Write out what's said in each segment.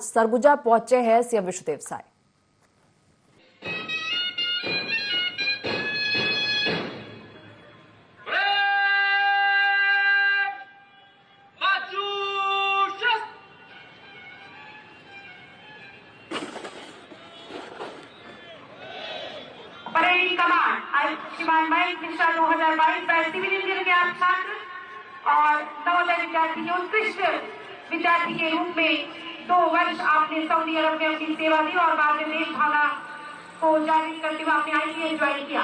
सरगुजा पहुंचे हैं CM Vishnudeo Sai. Parade command श्रीमान Mayank Mishra 2022 batch civil engineer के आप छात्र और नवोदय विद्यार्थी के उत्कृष्ट विद्यार्थी के रूप में 2 वर्ष आपने सऊदी अरब में अपनी सेवा दी और बाद में देश भावना को जागृत करते हुए आपने IPS ज्वाइन किया।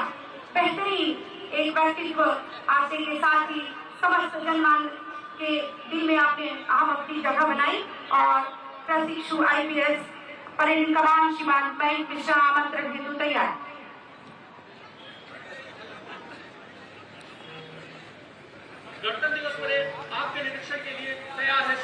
बेहतरीन एक व्यक्तित्व आपके के साथ ही समस्त जनमान के दिल में आपने अहम अपनी जगह बनाई और प्रशिक्षु IPS परेड कमांड श्रीमान मयंक मिश्रा आमंत्रण हेतु तैयार। गणतंत्र दिवस परेड आपके निरीक्षण के लिए तैयार है।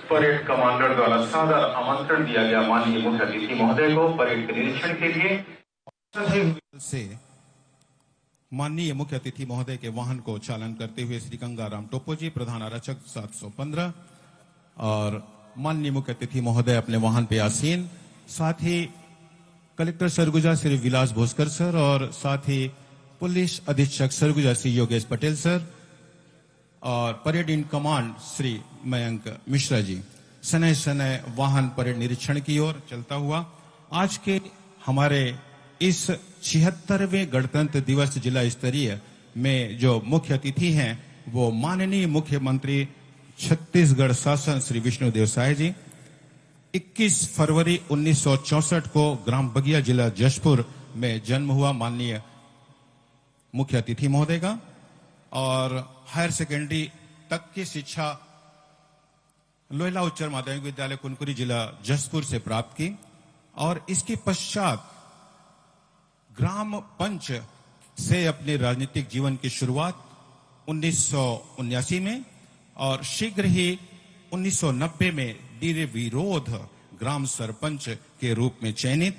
परेड कमांडर द्वारा सादर आमंत्रण दिया गया माननीय मुख्य अतिथि महोदय को परेड के निरीक्षण के लिए से माननीय मुख्य अतिथि महोदय के वाहन को चालन करते हुए श्री गंगाराम टोप्पो जी प्रधान आरक्षक 715 और माननीय मुख्य अतिथि महोदय अपने वाहन पे आसीन, साथ ही कलेक्टर सरगुजा श्री विलास भोसकर सर और साथ ही पुलिस अधीक्षक सरगुजा श्री योगेश पटेल सर और parade in command Shri Mayank Mishra ji सनय सनय वाहन परेड निरीक्षण की ओर चलता हुआ आज के हमारे इस 76वें गणतंत्र दिवस जिला स्तरीय में जो मुख्य अतिथि हैं वो माननीय मुख्यमंत्री छत्तीसगढ़ शासन श्री विष्णुदेव साय जी। 21 फरवरी 1964 को ग्राम बगिया जिला जशपुर में जन्म हुआ माननीय मुख्य अतिथि महोदय का और हायर सेकेंडरी तक की शिक्षा लोहिला उच्चतर माध्यमिक विद्यालय कुनकुरी जिला जशपुर से प्राप्त की और इसके पश्चात ग्राम पंच से अपने राजनीतिक जीवन की शुरुआत 1979 में और शीघ्र ही 1990 में निर्विरोध ग्राम सरपंच के रूप में चयनित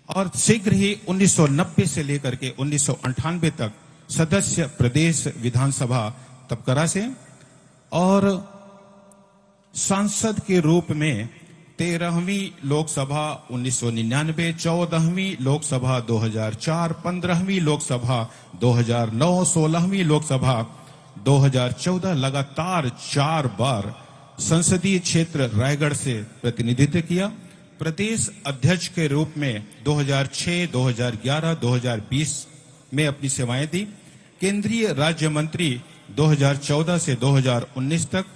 और शीघ्र ही 1990 से लेकर के 1998 तक सदस्य प्रदेश विधानसभा तपकरा से और सांसद के रूप में 13वीं लोकसभा 1999, 14वीं लोकसभा 2004, 15वीं लोकसभा 2009, 16वीं लोकसभा 2014 लगातार 4 बार संसदीय क्षेत्र रायगढ़ से प्रतिनिधित्व किया। प्रदेश अध्यक्ष के रूप में 2006, 2011, 2020 में अपनी सेवाएं दी। केंद्रीय राज्य मंत्री 2014 से 2019 तक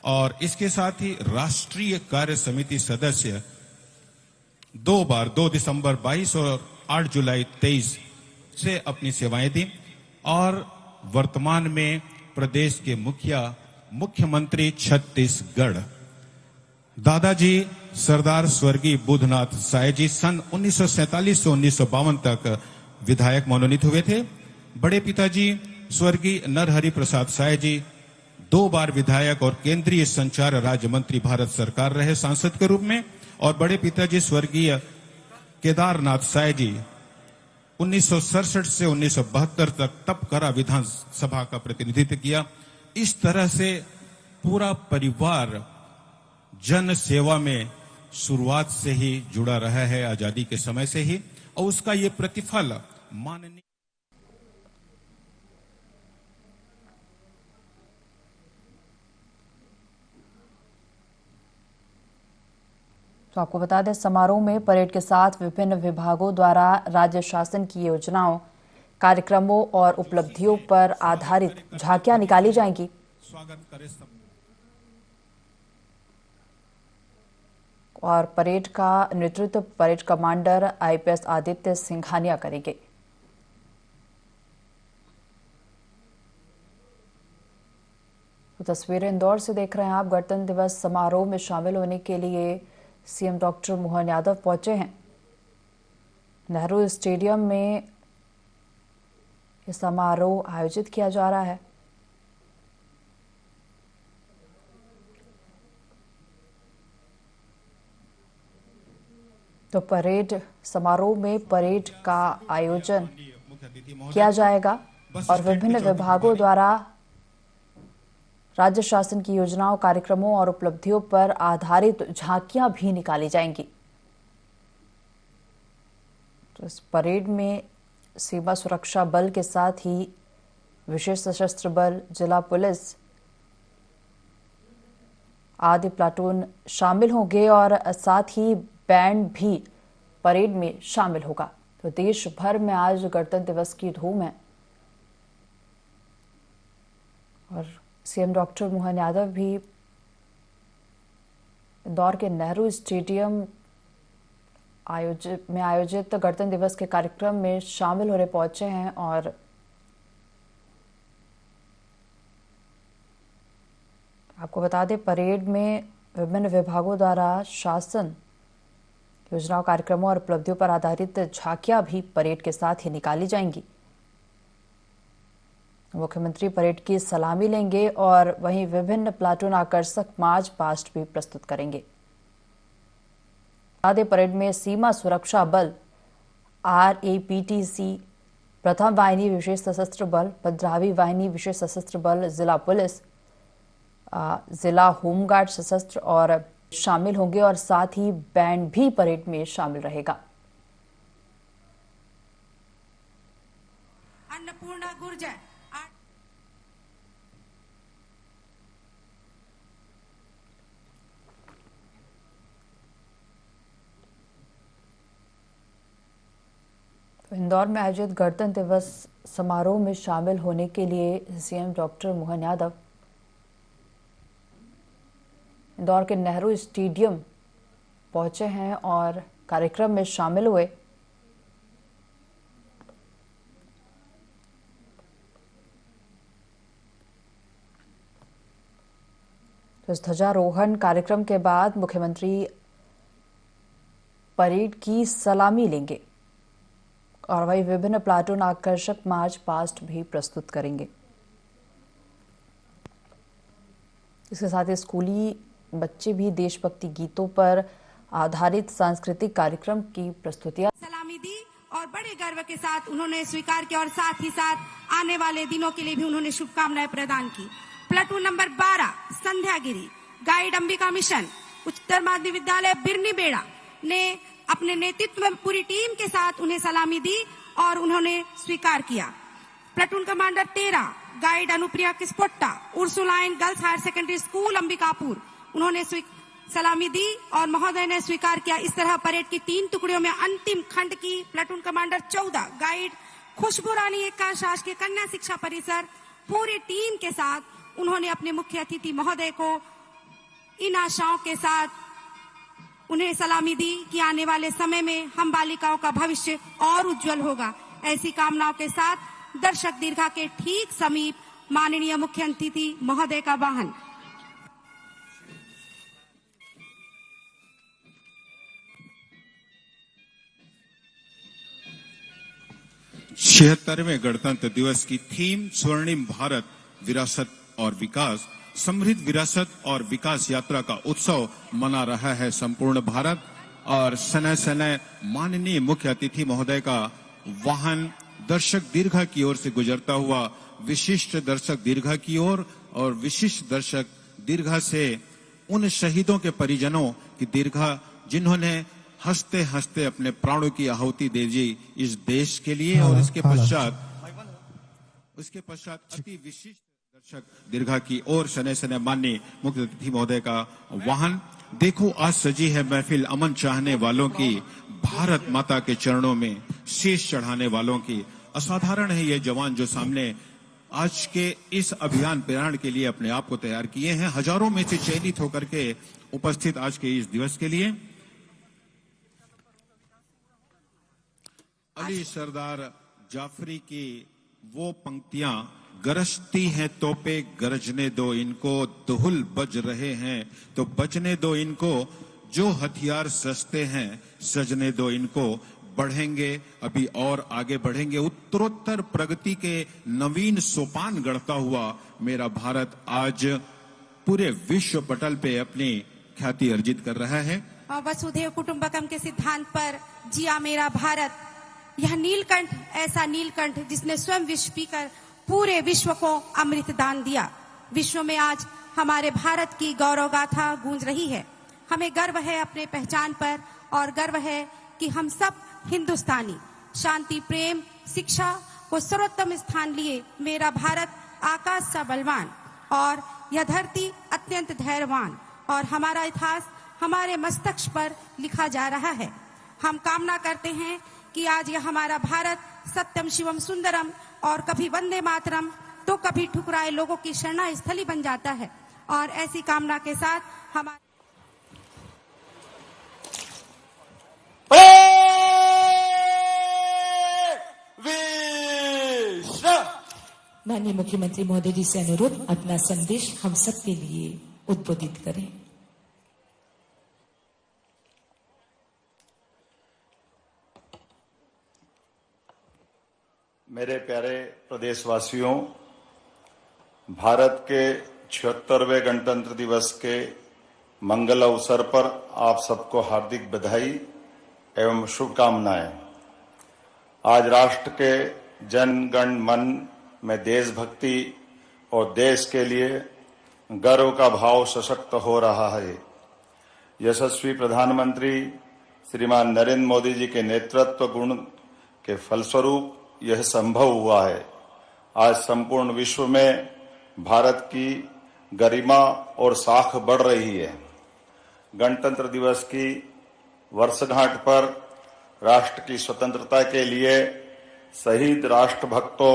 और इसके साथ ही राष्ट्रीय कार्य समिति सदस्य 2 बार 2 दिसंबर 22 और 8 जुलाई 23 से अपनी सेवाएं दी और वर्तमान में प्रदेश के मुख्यमंत्री छत्तीसगढ़ दादाजी सरदार स्वर्गीय बुधनाथ साय जी सन 1947 से 1952 तक विधायक मनोनीत हुए थे। बड़े पिताजी स्वर्गीय नरहरि प्रसाद साय जी 2 बार विधायक और केंद्रीय संचार राज्य मंत्री भारत सरकार रहे सांसद के रूप में और बड़े पिताजी स्वर्गीय केदारनाथ साय जी 1967 से 1972 तक तपकरा विधानसभा का प्रतिनिधित्व किया। इस तरह से पूरा परिवार जन सेवा में शुरुआत से ही जुड़ा रहा है आजादी के समय से ही और उसका ये प्रतिफल माननीय तो आपको बता दें समारोह में परेड के साथ विभिन्न विभागों द्वारा राज्य शासन की योजनाओं, कार्यक्रमों और उपलब्धियों पर आधारित झांकियां निकाली जाएंगी। स्वागत करें और परेड का नेतृत्व parade commander IPS Aditya Singhania करेंगे। तो तस्वीरें इंदौर से देख रहे हैं आप। गणतंत्र दिवस समारोह में शामिल होने के लिए सीएम डॉक्टर मोहन यादव पहुंचे हैं। नेहरू स्टेडियम में यह समारोह आयोजित किया जा रहा है। तो परेड समारोह में परेड का आयोजन किया जाएगा और विभिन्न विभागों द्वारा राज्य शासन की योजनाओं, कार्यक्रमों और उपलब्धियों पर आधारित झांकियां भी निकाली जाएंगी। तो इस परेड में सीमा सुरक्षा बल के साथ ही विशेष सशस्त्र बल, जिला पुलिस आदि प्लाटून शामिल होंगे और साथ ही बैंड भी परेड में शामिल होगा। तो देश भर में आज गणतंत्र दिवस की धूम है और सीएम डॉक्टर मोहन यादव भी इंदौर के नेहरू स्टेडियम में आयोजित गणतंत्र दिवस के कार्यक्रम में शामिल होने पहुंचे हैं और आपको बता दें, परेड में विभिन्न विभागों द्वारा शासन योजनाओं, कार्यक्रमों और उपलब्धियों पर आधारित झांकियां भी परेड के साथ ही निकाली जाएंगी। मुख्यमंत्री परेड की सलामी लेंगे और वहीं विभिन्न प्लाटून आकर्षक मार्च पास्ट भी प्रस्तुत करेंगे। आधे परेड में सीमा सुरक्षा बल, RAPTC, प्रथम वाहिनी विशेष सशस्त्र बल, 15वीं वाहिनी विशेष सशस्त्र बल, जिला पुलिस, जिला होमगार्ड सशस्त्र और शामिल होंगे और साथ ही बैंड भी परेड में शामिल रहेगा। अन्नपूर्णा गुर्जर इंदौर में आयोजित गणतंत्र दिवस समारोह में शामिल होने के लिए सीएम डॉक्टर मोहन यादव इंदौर के नेहरू स्टेडियम पहुंचे हैं और कार्यक्रम में शामिल हुए। तो इस ध्वजारोहण कार्यक्रम के बाद मुख्यमंत्री परेड की सलामी लेंगे और वही विभिन्न प्लाटून आकर्षक मार्च पास्ट भी प्रस्तुत करेंगे। इसके साथ ही स्कूली बच्चे भी देशभक्ति गीतों पर आधारित सांस्कृतिक कार्यक्रम की प्रस्तुतियां सलामी दी और बड़े गर्व के साथ उन्होंने स्वीकार किया और साथ ही साथ आने वाले दिनों के लिए भी उन्होंने शुभकामनाएं प्रदान की। Platoon number 12 Sandhyagiri guide Ambika mission उच्चतर माध्यमिक विद्यालय बिरनी बेड़ा ने अपने नेतृत्व में पूरी टीम के साथ उन्हें सलामी दी और उन्होंने स्वीकार किया। Platoon commander 13 guide Anupriya Kispotta Ursuline girls higher secondary school Ambikapur, उन्होंने सलामी दी और महोदय ने स्वीकार किया। इस तरह परेड की 3 टुकड़ियों में अंतिम खंड की प्लाटून कमांडर 14 गाइड खुशबू रानी एकांश शासकीय कन्या शिक्षा परिसर पूरी टीम के साथ उन्होंने अपने मुख्य अतिथि महोदय को इन आशाओं के साथ उन्हें सलामी दी कि आने वाले समय में हम बालिकाओं का भविष्य और उज्जवल होगा। ऐसी कामनाओं के साथ दर्शक दीर्घा के ठीक समीप माननीय मुख्य अतिथि महोदय का वाहन। छिहत्तरवें गणतंत्र दिवस की थीम स्वर्णिम भारत, विरासत और विकास, समृद्ध विरासत और विकास यात्रा का उत्सव मना रहा है संपूर्ण भारत। और सने सने माननीय मुख्य अतिथि महोदय का वाहन दर्शक दीर्घा की ओर से गुजरता हुआ विशिष्ट दर्शक दीर्घा की ओर और विशिष्ट दर्शक दीर्घा से उन शहीदों के परिजनों की दीर्घा जिन्होंने हंसते हंसते अपने प्राणों की आहुति दे दी इस देश के लिए। और इसके पश्चात अति विशिष्ट दर्शक दीर्घा की ओर सने सने माननीय मुख्य अतिथि महोदय का वाहन। देखो आज सजी है महफिल अमन चाहने वालों की, भारत माता के चरणों में शीश चढ़ाने वालों की। असाधारण है ये जवान जो सामने आज के इस अभियान प्रेरण के लिए अपने आप को तैयार किए हैं, हजारों में से चयनित होकर के उपस्थित आज के इस दिवस के लिए। अली सरदार जाफरी की वो पंक्तियां, गरजती हैं तोपे गरजने दो इनको, दुहुल बज रहे हैं तो बजने दो इनको, जो हथियार सस्ते हैं सजने दो इनको, बढ़ेंगे अभी और आगे बढ़ेंगे। उत्तरोत्तर प्रगति के नवीन सोपान गढ़ता हुआ मेरा भारत आज पूरे विश्व पटल पे अपनी ख्याति अर्जित कर रहा है। वसुधैव कुटुंबकम के सिद्धांत पर जिया मेरा भारत, यह नीलकंठ ऐसा नीलकंठ जिसने स्वयं विष पीकर पूरे विश्व को अमृत दान दिया। विश्व में आज हमारे भारत की गौरव गाथा गूंज रही है। हमें गर्व है अपने पहचान पर और गर्व है कि हम सब हिंदुस्तानी शांति, प्रेम, शिक्षा को सर्वोत्तम स्थान लिए मेरा भारत आकाश सा बलवान और यह धरती अत्यंत धैर्यवान और हमारा इतिहास हमारे मस्तक पर लिखा जा रहा है। हम कामना करते हैं कि आज यह हमारा भारत सत्यम शिवम सुंदरम और कभी वंदे मातरम तो कभी ठुकराए लोगों की शरणा स्थली बन जाता है। और ऐसी कामना के साथ हमारे माननीय मुख्यमंत्री महोदय जी से अनुरोध अपना संदेश हम सब के लिए उद्बोधित करें। मेरे प्यारे प्रदेशवासियों, भारत के 76वें गणतंत्र दिवस के मंगल अवसर पर आप सबको हार्दिक बधाई एवं शुभकामनाएं। आज राष्ट्र के जन गण मन में देशभक्ति और देश के लिए गर्व का भाव सशक्त हो रहा है। यशस्वी प्रधानमंत्री श्रीमान नरेंद्र मोदी जी के नेतृत्व गुण के फलस्वरूप यह संभव हुआ है। आज संपूर्ण विश्व में भारत की गरिमा और साख बढ़ रही है। गणतंत्र दिवस की वर्षगांठ पर राष्ट्र की स्वतंत्रता के लिए शहीद राष्ट्रभक्तों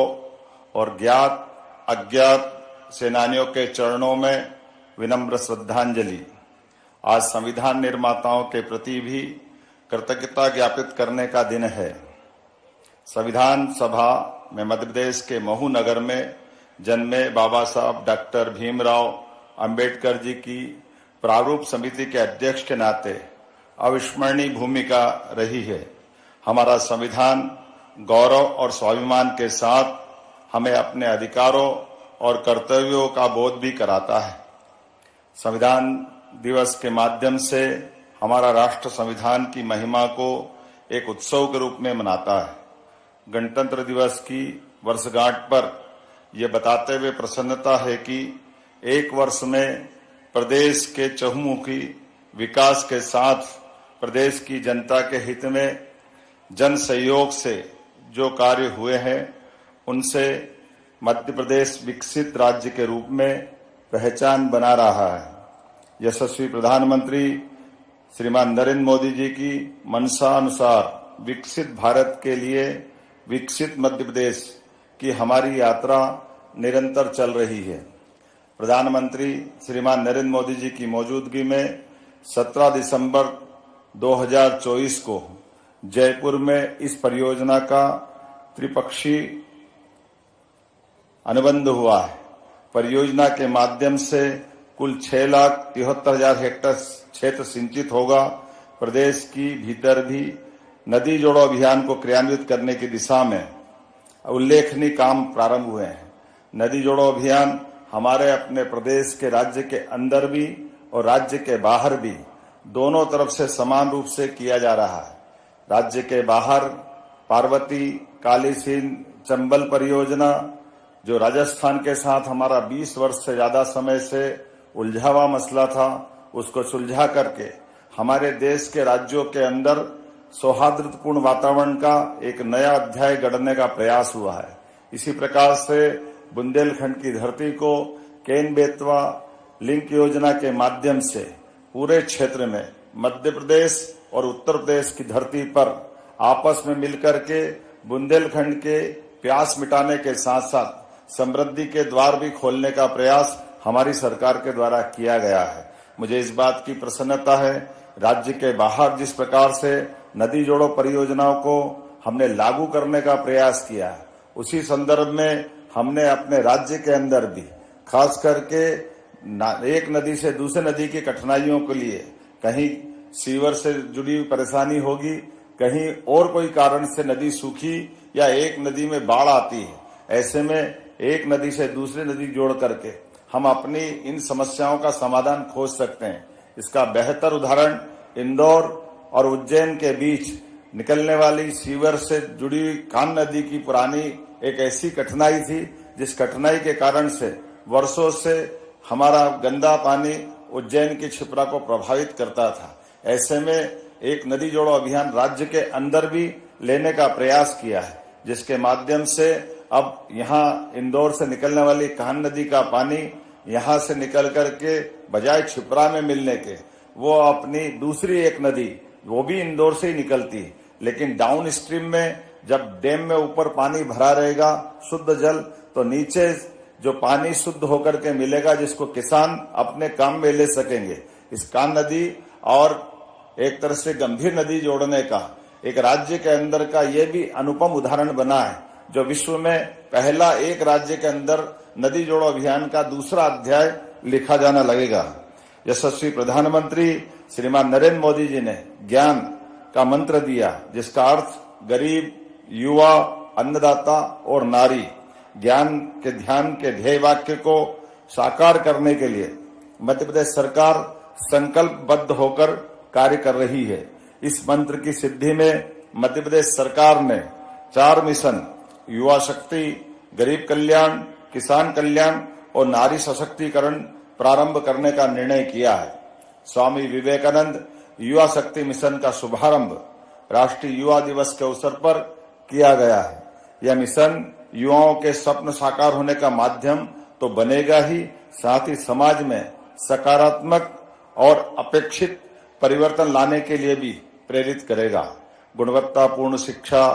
और ज्ञात अज्ञात सेनानियों के चरणों में विनम्र श्रद्धांजलि। आज संविधान निर्माताओं के प्रति भी कृतज्ञता ज्ञापित करने का दिन है। संविधान सभा में मध्य प्रदेश के महू नगर में जन्मे बाबा साहब डॉक्टर भीमराव अंबेडकर जी की प्रारूप समिति के अध्यक्ष के नाते अविस्मरणीय भूमिका रही है। हमारा संविधान गौरव और स्वाभिमान के साथ हमें अपने अधिकारों और कर्तव्यों का बोध भी कराता है। संविधान दिवस के माध्यम से हमारा राष्ट्र संविधान की महिमा को एक उत्सव के रूप में मनाता है। गणतंत्र दिवस की वर्षगांठ पर यह बताते हुए प्रसन्नता है कि एक वर्ष में प्रदेश के चहुमुखी विकास के साथ प्रदेश की जनता के हित में जन सहयोग से जो कार्य हुए हैं उनसे मध्य प्रदेश विकसित राज्य के रूप में पहचान बना रहा है। यशस्वी प्रधानमंत्री श्रीमान नरेंद्र मोदी जी की मंशा अनुसार विकसित भारत के लिए विकसित मध्य प्रदेश की हमारी यात्रा निरंतर चल रही है। प्रधानमंत्री श्रीमान नरेंद्र मोदी जी की मौजूदगी में 17 दिसंबर 2024 को जयपुर में इस परियोजना का त्रिपक्षीय अनुबंध हुआ है। परियोजना के माध्यम से कुल 6,73,000 हेक्टेयर क्षेत्र सिंचित होगा। प्रदेश की भीतर भी नदी जोड़ो अभियान को क्रियान्वित करने की दिशा में उल्लेखनीय काम प्रारंभ हुए हैं। नदी जोड़ो अभियान हमारे अपने प्रदेश के राज्य के अंदर भी और राज्य के बाहर भी दोनों तरफ से समान रूप से किया जा रहा है। राज्य के बाहर पार्वती काली सिंध चंबल परियोजना जो राजस्थान के साथ हमारा 20 वर्ष से ज्यादा समय से उलझा हुआ मसला था, उसको सुलझा करके हमारे देश के राज्यों के अंदर सौहार्दपूर्ण वातावरण का एक नया अध्याय गढ़ने का प्रयास हुआ है। इसी प्रकार से बुंदेलखंड की धरती को केन बेतवा लिंक योजना के माध्यम से पूरे क्षेत्र में मध्य प्रदेश और उत्तर प्रदेश की धरती पर आपस में मिलकर के बुंदेलखंड के प्यास मिटाने के साथ साथ समृद्धि के द्वार भी खोलने का प्रयास हमारी सरकार के द्वारा किया गया है। मुझे इस बात की प्रसन्नता है, राज्य के बाहर जिस प्रकार से नदी जोड़ो परियोजनाओं को हमने लागू करने का प्रयास किया है, उसी संदर्भ में हमने अपने राज्य के अंदर भी खास करके एक नदी से दूसरे नदी की कठिनाइयों के लिए कहीं सीवर से जुड़ी हुई परेशानी होगी, कहीं और कोई कारण से नदी सूखी या एक नदी में बाढ़ आती है, ऐसे में एक नदी से दूसरी नदी जोड़ करके हम अपनी इन समस्याओं का समाधान खोज सकते हैं। इसका बेहतर उदाहरण इंदौर और उज्जैन के बीच निकलने वाली सीवर से जुड़ी हुई कान नदी की पुरानी एक ऐसी कठिनाई थी जिस कठिनाई के कारण से वर्षों से हमारा गंदा पानी उज्जैन की क्षिप्रा को प्रभावित करता था। ऐसे में एक नदी जोड़ो अभियान राज्य के अंदर भी लेने का प्रयास किया है, जिसके माध्यम से अब यहाँ इंदौर से निकलने वाली कान्ह नदी का पानी यहाँ से निकल करके बजाय क्षिप्रा में मिलने के वो अपनी दूसरी एक नदी वो भी इंदौर से ही निकलती है, लेकिन डाउन स्ट्रीम में जब डैम में ऊपर पानी भरा रहेगा शुद्ध जल, तो नीचे जो पानी शुद्ध होकर के मिलेगा जिसको किसान अपने काम में ले सकेंगे। इस कान्ह नदी और एक तरह से गंभीर नदी जोड़ने का एक राज्य के अंदर का ये भी अनुपम उदाहरण बना है, जो विश्व में पहला एक राज्य के अंदर नदी जोड़ो अभियान का दूसरा अध्याय लिखा जाना लगेगा। यशस्वी प्रधानमंत्री श्रीमान नरेंद्र मोदी जी ने ज्ञान का मंत्र दिया, जिसका अर्थ गरीब, युवा, अन्नदाता और नारी। ज्ञान के ध्यान के ध्येय वाक्य को साकार करने के लिए मध्य प्रदेश सरकार संकल्पबद्ध होकर कार्य कर रही है। इस मंत्र की सिद्धि में मध्य प्रदेश सरकार ने 4 मिशन युवा शक्ति, गरीब कल्याण, किसान कल्याण और नारी सशक्तिकरण प्रारंभ करने का निर्णय किया है। स्वामी विवेकानंद युवा शक्ति मिशन का शुभारंभ राष्ट्रीय युवा दिवस के अवसर पर किया गया है। यह मिशन युवाओं के स्वप्न साकार होने का माध्यम तो बनेगा ही, साथ ही समाज में सकारात्मक और अपेक्षित परिवर्तन लाने के लिए भी प्रेरित करेगा। गुणवत्तापूर्ण शिक्षा,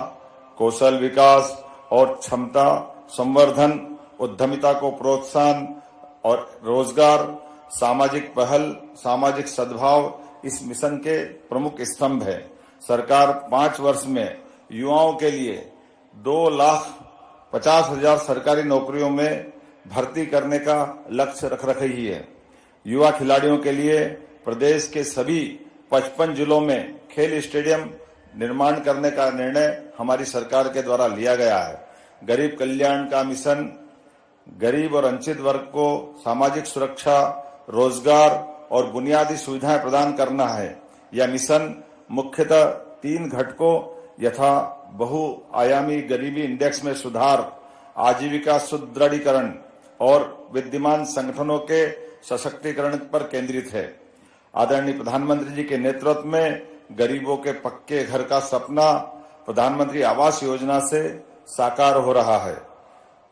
कौशल विकास और क्षमता संवर्धन, उद्यमिता को प्रोत्साहन और रोजगार, सामाजिक पहल, सामाजिक सद्भाव इस मिशन के प्रमुख स्तंभ है। सरकार 5 वर्ष में युवाओं के लिए 2,50,000 सरकारी नौकरियों में भर्ती करने का लक्ष्य रख रही है। युवा खिलाड़ियों के लिए प्रदेश के सभी 55 जिलों में खेल स्टेडियम निर्माण करने का निर्णय हमारी सरकार के द्वारा लिया गया है। गरीब कल्याण का मिशन गरीब और वंचित वर्ग को सामाजिक सुरक्षा, रोजगार और बुनियादी सुविधाएं प्रदान करना है। यह मिशन मुख्यतः 3 घटकों यथा बहुआयामी गरीबी इंडेक्स में सुधार, आजीविका सुदृढ़ीकरण और विद्यमान संगठनों के सशक्तिकरण पर केंद्रित है। आदरणीय प्रधानमंत्री जी के नेतृत्व में गरीबों के पक्के घर का सपना प्रधानमंत्री आवास योजना से साकार हो रहा है।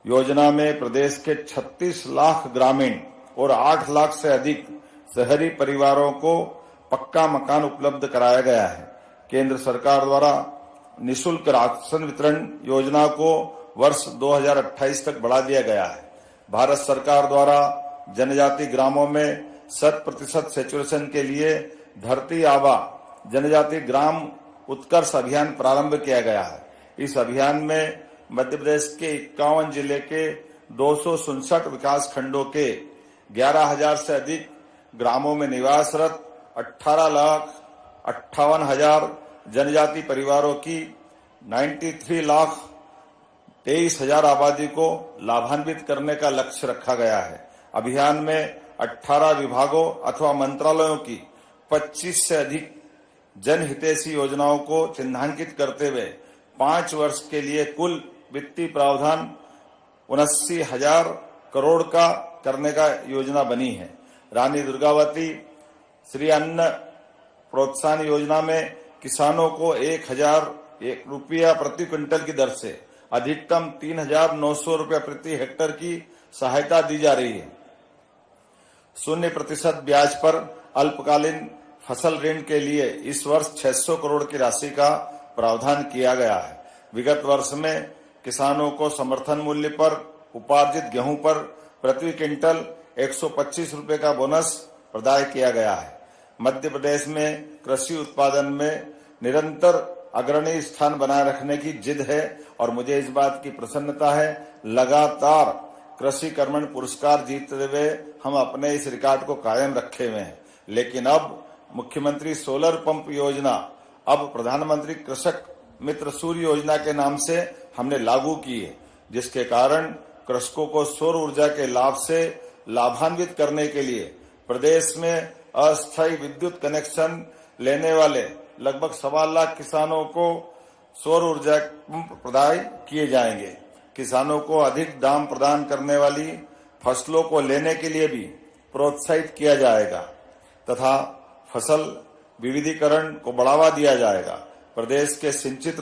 योजना में प्रदेश के 36 लाख ग्रामीण और 8 लाख से अधिक शहरी परिवारों को पक्का मकान उपलब्ध कराया गया है। केंद्र सरकार द्वारा निःशुल्क राशन वितरण योजना को वर्ष 2028 तक बढ़ा दिया गया है। भारत सरकार द्वारा जनजाति ग्रामों में 100% सैचुरेशन के लिए धरती आबा जनजाति ग्राम उत्कर्ष अभियान प्रारंभ किया गया है। इस अभियान में मध्य प्रदेश के 51 जिले के 267 विकास खंडों के 11,000 से अधिक ग्रामों में निवासरत 18,58,000 जनजाति परिवारों की 93,23,000 आबादी को लाभान्वित करने का लक्ष्य रखा गया है। अभियान में 18 विभागों अथवा मंत्रालयों की 25 से अधिक जनहितैषी योजनाओं को चिन्हांकित करते हुए 5 वर्ष के लिए कुल वित्तीय प्रावधान 79,000 करोड़ का करने का योजना बनी है। रानी दुर्गावती श्री अन्न प्रोत्साहन योजना में किसानों को 1,000 रुपया प्रति क्विंटल की दर से अधिकतम 3,900 रुपया प्रति हेक्टेयर की सहायता दी जा रही है। 0% ब्याज पर अल्पकालीन फसल ऋण के लिए इस वर्ष 600 करोड़ की राशि का प्रावधान किया गया है। विगत वर्ष में किसानों को समर्थन मूल्य पर उपार्जित गेहूं पर प्रति क्विंटल 125 रुपये का बोनस प्रदान किया गया है। मध्य प्रदेश में कृषि उत्पादन में निरंतर अग्रणी स्थान बनाए रखने की जिद है और मुझे इस बात की प्रसन्नता है, लगातार कृषि कर्मण पुरस्कार जीतते हुए हम अपने इस रिकॉर्ड को कायम रखे हुए हैं। लेकिन अब मुख्यमंत्री सोलर पंप योजना अब प्रधानमंत्री कृषक मित्र सूर्य योजना के नाम से हमने लागू की है, जिसके कारण कृषकों को सौर ऊर्जा के लाभ से लाभान्वित करने के लिए प्रदेश में अस्थायी विद्युत कनेक्शन लेने वाले लगभग 1.25 लाख किसानों को सौर ऊर्जा पंप प्रदान किए जाएंगे। किसानों को अधिक दाम प्रदान करने वाली फसलों को लेने के लिए भी प्रोत्साहित किया जाएगा तथा फसल विविधीकरण को बढ़ावा दिया जाएगा। प्रदेश के सिंचित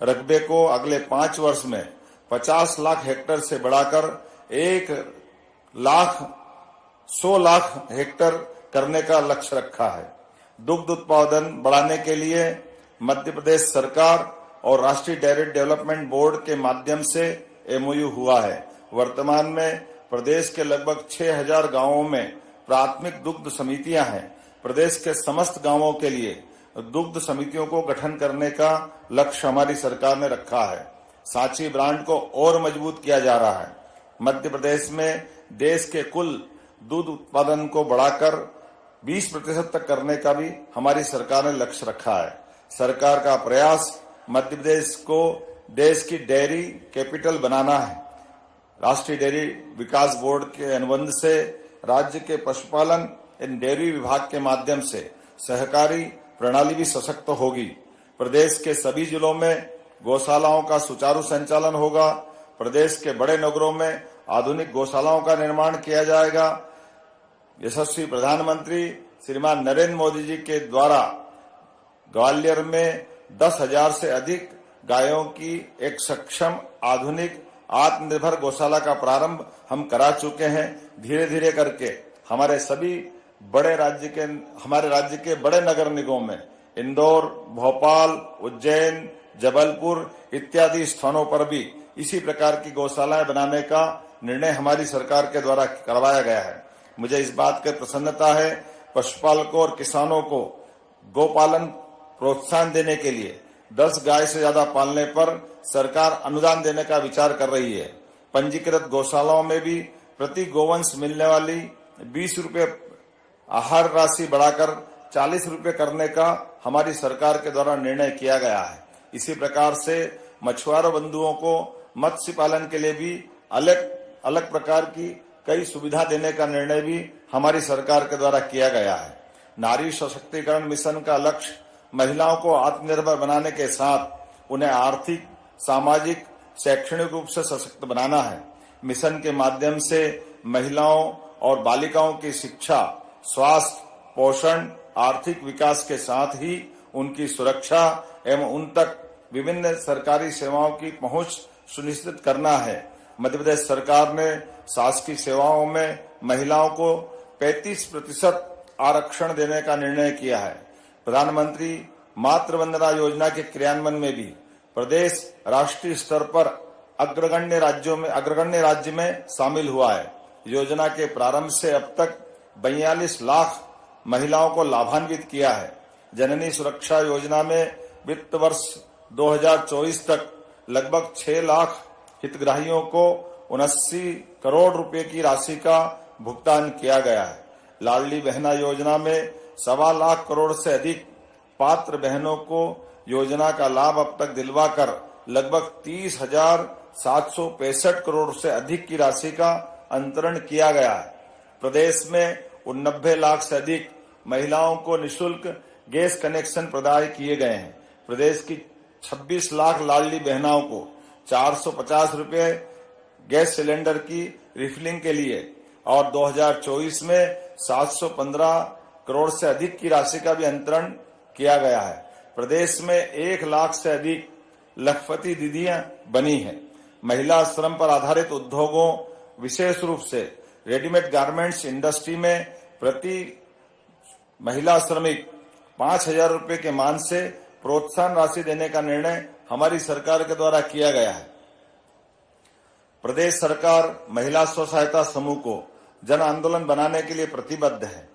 रकबे को अगले 5 वर्ष में 50 लाख हेक्टेयर से बढ़ाकर 100 लाख हेक्टेयर करने का लक्ष्य रखा है। दुग्ध उत्पादन बढ़ाने के लिए मध्य प्रदेश सरकार और राष्ट्रीय डेयरी डेवलपमेंट बोर्ड के माध्यम से एमओयू हुआ है। वर्तमान में प्रदेश के लगभग 6000 गांवों में प्राथमिक दुग्ध समितियां हैं। प्रदेश के समस्त गांवों के लिए दुग्ध समितियों को गठन करने का लक्ष्य हमारी सरकार ने रखा है। सांची ब्रांड को और मजबूत किया जा रहा है। मध्य प्रदेश में देश के कुल दूध उत्पादन को बढ़ाकर 20% तक करने का भी हमारी सरकार ने लक्ष्य रखा है। सरकार का प्रयास मध्य प्रदेश को देश की डेयरी कैपिटल बनाना है। राष्ट्रीय डेयरी विकास बोर्ड के अनुबंध से राज्य के पशुपालन एवं डेयरी विभाग के माध्यम से सहकारी प्रणाली भी सशक्त होगी। प्रदेश के सभी जिलों में गौशालाओं का सुचारू संचालन होगा। प्रदेश के बड़े नगरों में आधुनिक गौशालाओं का निर्माण किया जाएगा। यशस्वी प्रधानमंत्री श्रीमान नरेंद्र मोदी जी के द्वारा ग्वालियर में 10,000 से अधिक गायों की एक सक्षम आधुनिक आत्मनिर्भर गौशाला का प्रारंभ हम करा चुके हैं। धीरे धीरे करके हमारे राज्य के बड़े नगर निगमों में इंदौर, भोपाल, उज्जैन, जबलपुर इत्यादि स्थानों पर भी इसी प्रकार की गौशालाएं बनाने का निर्णय हमारी सरकार के द्वारा करवाया गया है। मुझे इस बात की प्रसन्नता है, पशुपालकों और किसानों को गौपालन प्रोत्साहन देने के लिए 10 गाय से ज्यादा पालने पर सरकार अनुदान देने का विचार कर रही है। पंजीकृत गौशालाओं में भी प्रति गोवंश मिलने वाली 20 रुपये आहार राशि बढ़ाकर 40 रुपये करने का हमारी सरकार के द्वारा निर्णय किया गया है। इसी प्रकार से मछुआरा बंधुओं को मत्स्य पालन के लिए भी अलग अलग प्रकार की कई सुविधा देने का निर्णय भी हमारी सरकार के द्वारा किया गया है। नारी सशक्तिकरण मिशन का लक्ष्य महिलाओं को आत्मनिर्भर बनाने के साथ उन्हें आर्थिक, सामाजिक, शैक्षणिक रूप से सशक्त बनाना है। मिशन के माध्यम से महिलाओं और बालिकाओं की शिक्षा, स्वास्थ्य, पोषण, आर्थिक विकास के साथ ही उनकी सुरक्षा एवं उन तक विभिन्न सरकारी सेवाओं की पहुंच सुनिश्चित करना है। मध्य प्रदेश सरकार ने शासकीय सेवाओं में महिलाओं को 35% आरक्षण देने का निर्णय किया है। प्रधानमंत्री मातृ वंदना योजना के क्रियान्वयन में भी प्रदेश राष्ट्रीय स्तर पर अग्रगण्य राज्य में शामिल हुआ है। योजना के प्रारंभ से अब तक 42 लाख महिलाओं को लाभान्वित किया है। जननी सुरक्षा योजना में वित्त वर्ष 2024 तक लगभग 6 लाख हितग्राहियों को 79 करोड़ रुपए की राशि का भुगतान किया गया है। लाडली बहना योजना में 1.25 लाख करोड़ से अधिक पात्र बहनों को योजना का लाभ अब तक दिलवाकर लगभग 30,765 करोड़ से अधिक की राशि का अंतरण किया गया है। प्रदेश में 89 लाख से अधिक महिलाओं को निःशुल्क गैस कनेक्शन प्रदान किए गए हैं। प्रदेश की 26 लाख लाडली बहनाओं को 450 रुपए गैस सिलेंडर की रिफिलिंग के लिए और 2024 में 715 करोड़ से अधिक की राशि का भी अंतरण किया गया है। प्रदेश में 1 लाख से अधिक लखपति दीदियां बनी हैं। महिला श्रम पर आधारित उद्योगों, विशेष रूप से रेडीमेड गारमेंट्स इंडस्ट्री में प्रति महिला श्रमिक 5,000 रुपए के मान से प्रोत्साहन राशि देने का निर्णय हमारी सरकार के द्वारा किया गया है। प्रदेश सरकार महिला स्व सहायता समूह को जन आंदोलन बनाने के लिए प्रतिबद्ध है।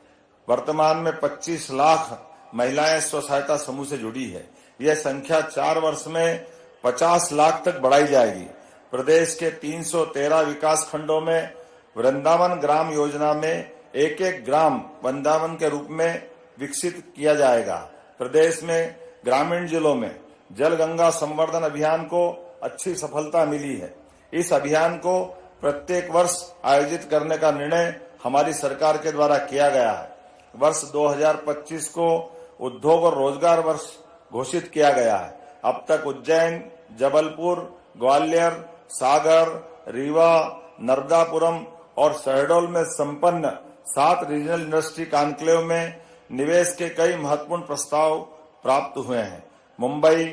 वर्तमान में 25 लाख महिलाएं स्व सहायता समूह से जुड़ी है। यह संख्या 4 वर्ष में 50 लाख तक बढ़ाई जाएगी। प्रदेश के 313 विकास खंडों में वृंदावन ग्राम योजना में एक ग्राम वृंदावन के रूप में विकसित किया जाएगा। प्रदेश में ग्रामीण जिलों में जल गंगा संवर्धन अभियान को अच्छी सफलता मिली है। इस अभियान को प्रत्येक वर्ष आयोजित करने का निर्णय हमारी सरकार के द्वारा किया गया है। वर्ष 2025 को उद्योग और रोजगार वर्ष घोषित किया गया है। अब तक उज्जैन, जबलपुर, ग्वालियर, सागर, रीवा, नर्मदापुरम और शहडोल में संपन्न 7 रीजनल इंडस्ट्री कॉन्क्लेव में निवेश के कई महत्वपूर्ण प्रस्ताव प्राप्त हुए हैं। मुंबई,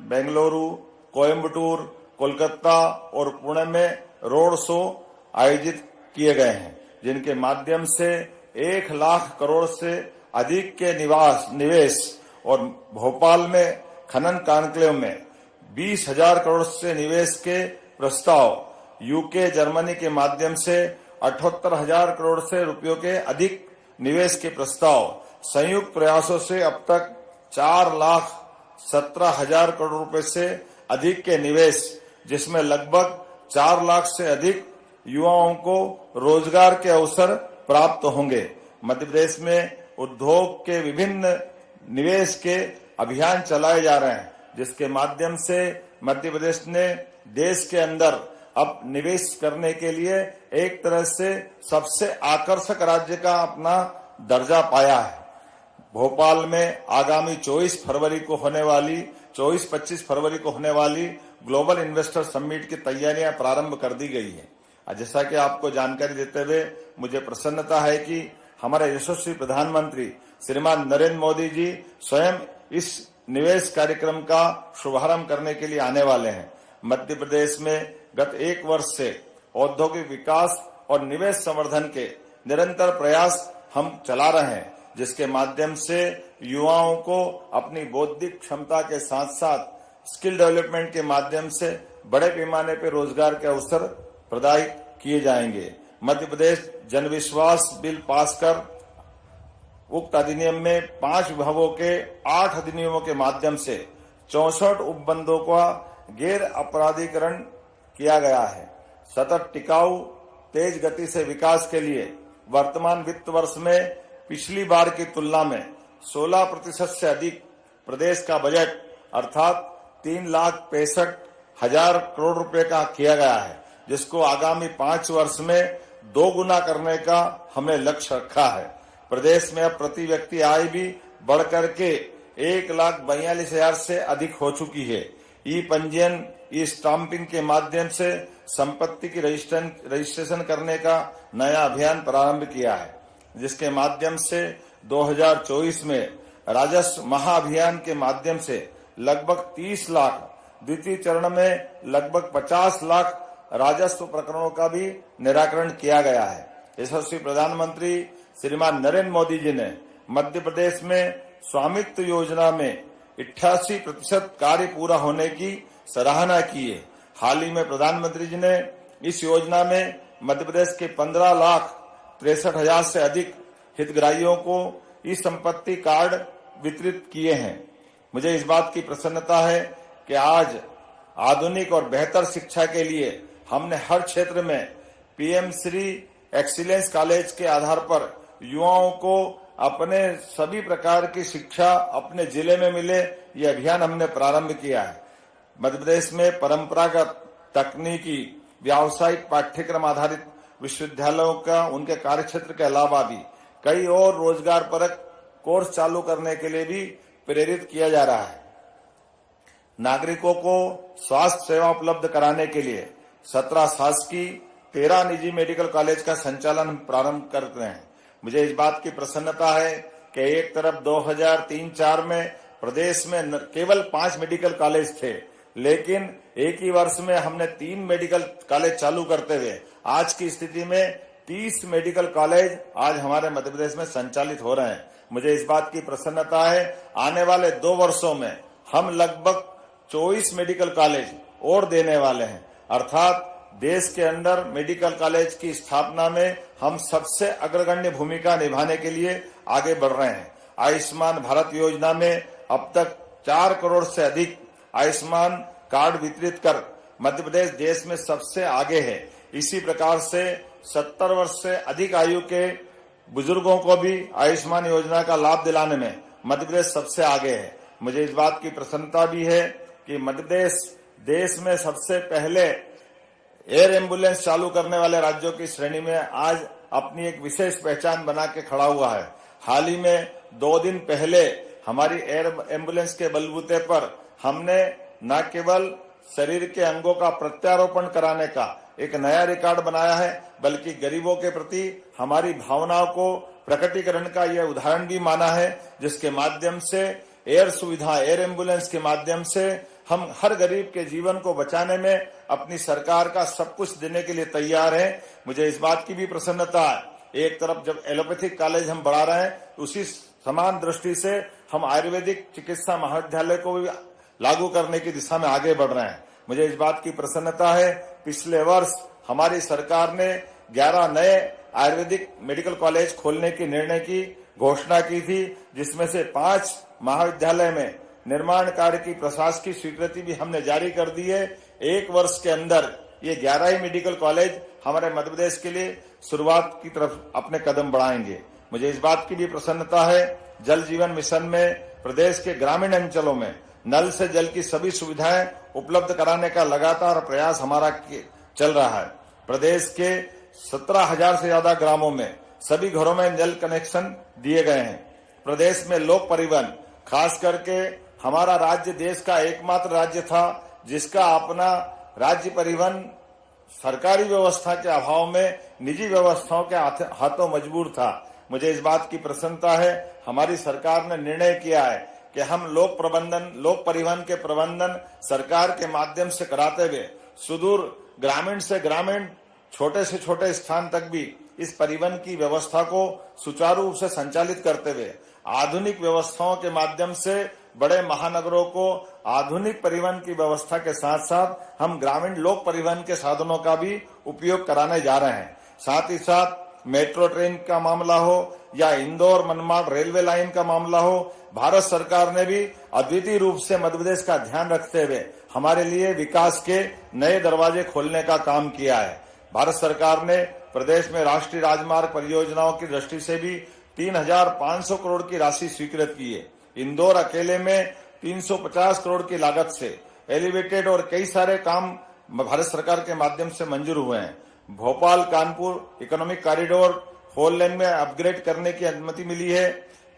बेंगलुरु, कोयम्बटूर, कोलकाता और पुणे में रोड शो आयोजित किए गए हैं, जिनके माध्यम से 1 लाख करोड़ से अधिक के निवेश और भोपाल में खनन कॉन्क्लेव में 20,000 करोड़ से निवेश के प्रस्ताव, यूके, जर्मनी के माध्यम से 78,000 करोड़ से रुपयों के अधिक निवेश के प्रस्ताव, संयुक्त प्रयासों से अब तक 4,17,000 करोड़ रुपए से अधिक के निवेश, जिसमें लगभग 4 लाख से अधिक युवाओं को रोजगार के अवसर प्राप्त होंगे। मध्य प्रदेश में उद्योग के विभिन्न निवेश के अभियान चलाए जा रहे हैं, जिसके माध्यम से मध्य प्रदेश ने देश के अंदर अब निवेश करने के लिए एक तरह से सबसे आकर्षक राज्य का अपना दर्जा पाया है। भोपाल में आगामी 24-25 फरवरी को होने वाली ग्लोबल इन्वेस्टर समिट की तैयारियां प्रारंभ कर दी गई है। जैसा कि आपको जानकारी देते हुए मुझे प्रसन्नता है कि हमारे यशस्वी प्रधानमंत्री श्रीमान नरेंद्र मोदी जी स्वयं इस निवेश कार्यक्रम का शुभारंभ करने के लिए आने वाले हैं। मध्य प्रदेश में गत 1 वर्ष से औद्योगिक विकास और निवेश संवर्धन के निरंतर प्रयास हम चला रहे हैं, जिसके माध्यम से युवाओं को अपनी बौद्धिक क्षमता के साथ साथ स्किल डेवलपमेंट के माध्यम से बड़े पैमाने पर रोजगार के अवसर प्रदान किए जाएंगे। मध्य प्रदेश जन विश्वास बिल पास कर उक्त अधिनियम में 5 विभागों के 8 अधिनियमों के माध्यम से 64 उपबंधों का गैर अपराधीकरण किया गया है। सतत टिकाऊ तेज गति से विकास के लिए वर्तमान वित्त वर्ष में पिछली बार की तुलना में 16% से अधिक प्रदेश का बजट अर्थात 3,65,000 करोड़ रुपए का किया गया है, जिसको आगामी 5 वर्ष में 2 गुना करने का हमने लक्ष्य रखा है। प्रदेश में अब प्रति व्यक्ति आय भी बढ़कर के 1,42,000 से अधिक हो चुकी है। ई पंजीयन, ई स्टाम्पिंग के माध्यम से संपत्ति की रजिस्ट्रेशन करने का नया अभियान प्रारंभ किया है, जिसके माध्यम से 2024 में राजस्व महाअभियान के माध्यम से लगभग 30 लाख, द्वितीय चरण में लगभग 50 लाख राजस्व प्रकरणों का भी निराकरण किया गया है। यशस्वी प्रधानमंत्री श्रीमान नरेंद्र मोदी जी ने मध्य प्रदेश में स्वामित्व योजना में 88% कार्य पूरा होने की सराहना की है। हाल ही में प्रधानमंत्री जी ने इस योजना में मध्य प्रदेश के 15,63,000 से अधिक हितग्राहियों को ई संपत्ति कार्ड वितरित किए हैं। मुझे इस बात की प्रसन्नता है कि आज आधुनिक और बेहतर शिक्षा के लिए हमने हर क्षेत्र में पीएम श्री एक्सीलेंस कॉलेज के आधार पर युवाओं को अपने सभी प्रकार की शिक्षा अपने जिले में मिले, ये अभियान हमने प्रारंभ किया है। मध्य प्रदेश में परंपरागत तकनीकी व्यावसायिक पाठ्यक्रम आधारित विश्वविद्यालयों का उनके कार्यक्षेत्र के अलावा भी कई और रोजगार परक कोर्स चालू करने के लिए भी प्रेरित किया जा रहा है। नागरिकों को स्वास्थ्य सेवा उपलब्ध कराने के लिए 17 शासकीय 13 निजी मेडिकल कॉलेज का संचालन प्रारंभ कर रहे हैं। मुझे इस बात की प्रसन्नता है कि एक तरफ 2003-04 में प्रदेश में केवल 5 मेडिकल कॉलेज थे, लेकिन एक ही वर्ष में हमने 3 मेडिकल कॉलेज चालू करते हुए आज की स्थिति में 30 मेडिकल कॉलेज आज हमारे मध्य प्रदेश में संचालित हो रहे हैं। मुझे इस बात की प्रसन्नता है, आने वाले 2 वर्षों में हम लगभग 24 मेडिकल कॉलेज और देने वाले हैं, अर्थात देश के अंदर मेडिकल कॉलेज की स्थापना में हम सबसे अग्रगण्य भूमिका निभाने के लिए आगे बढ़ रहे हैं। आयुष्मान भारत योजना में अब तक 4 करोड़ से अधिक आयुष्मान कार्ड वितरित कर मध्य प्रदेश देश में सबसे आगे है। इसी प्रकार से 70 वर्ष से अधिक आयु के बुजुर्गों को भी आयुष्मान योजना का लाभ दिलाने में मध्य प्रदेश सबसे आगे है। मुझे इस बात की प्रसन्नता भी है कि मध्य प्रदेश देश में सबसे पहले एयर एम्बुलेंस चालू करने वाले राज्यों की श्रेणी में आज अपनी एक विशेष पहचान बना के खड़ा हुआ है। हाल ही में 2 दिन पहले हमारी एयर एम्बुलेंस के बलबूते पर हमने न केवल शरीर के अंगों का प्रत्यारोपण कराने का एक नया रिकॉर्ड बनाया है, बल्कि गरीबों के प्रति हमारी भावनाओं को प्रकटीकरण का यह उदाहरण भी माना है, जिसके माध्यम से एयर सुविधा, एयर एम्बुलेंस के माध्यम से हम हर गरीब के जीवन को बचाने में अपनी सरकार का सब कुछ देने के लिए तैयार है। मुझे इस बात की भी प्रसन्नता है, एक तरफ जब एलोपैथिक कॉलेज हम बढ़ा रहे हैं, उसी समान दृष्टि से हम आयुर्वेदिक चिकित्सा महाविद्यालय को भी लागू करने की दिशा में आगे बढ़ रहे हैं। मुझे इस बात की प्रसन्नता है, पिछले वर्ष हमारी सरकार ने 11 नए आयुर्वेदिक मेडिकल कॉलेज खोलने की निर्णय की घोषणा की थी, जिसमें से 5 महाविद्यालय में निर्माण कार्य की प्रशासकीय स्वीकृति भी हमने जारी कर दी है। 1 वर्ष के अंदर ये 11 ही मेडिकल कॉलेज हमारे मध्य प्रदेश के लिए शुरुआत की तरफ अपने कदम बढ़ाएंगे। मुझे इस बात की भी प्रसन्नता है, जल जीवन मिशन में प्रदेश के ग्रामीण अंचलों में नल से जल की सभी सुविधाएं उपलब्ध कराने का लगातार प्रयास हमारा चल रहा है। प्रदेश के 17,000 से ज्यादा ग्रामों में सभी घरों में जल कनेक्शन दिए गए हैं। प्रदेश में लोक परिवहन, खास करके हमारा राज्य देश का एकमात्र राज्य था जिसका अपना राज्य परिवहन सरकारी व्यवस्था के अभाव में निजी व्यवस्थाओं के हाथों मजबूर था। मुझे इस बात की प्रसन्नता है, हमारी सरकार ने निर्णय किया है कि हम लोक परिवहन के प्रबंधन सरकार के माध्यम से कराते हुए सुदूर ग्रामीण से ग्रामीण, छोटे से छोटे स्थान तक भी इस परिवहन की व्यवस्था को सुचारू रूप से संचालित करते हुए आधुनिक व्यवस्थाओं के माध्यम से बड़े महानगरों को आधुनिक परिवहन की व्यवस्था के साथ साथ हम ग्रामीण लोक परिवहन के साधनों का भी उपयोग कराने जा रहे हैं। साथ ही साथ मेट्रो ट्रेन का मामला हो या इंदौर मनमाड रेलवे लाइन का मामला हो, भारत सरकार ने भी अद्वितीय रूप से मध्य प्रदेश का ध्यान रखते हुए हमारे लिए विकास के नए दरवाजे खोलने का काम किया है। भारत सरकार ने प्रदेश में राष्ट्रीय राजमार्ग परियोजनाओं की दृष्टि से भी 3,500 करोड़ की राशि स्वीकृत की है। इंदौर अकेले में 350 करोड़ की लागत से एलिवेटेड और कई सारे काम भारत सरकार के माध्यम से मंजूर हुए हैं। भोपाल कानपुर इकोनॉमिक कॉरिडोर 4 लेन में अपग्रेड करने की अनुमति मिली है।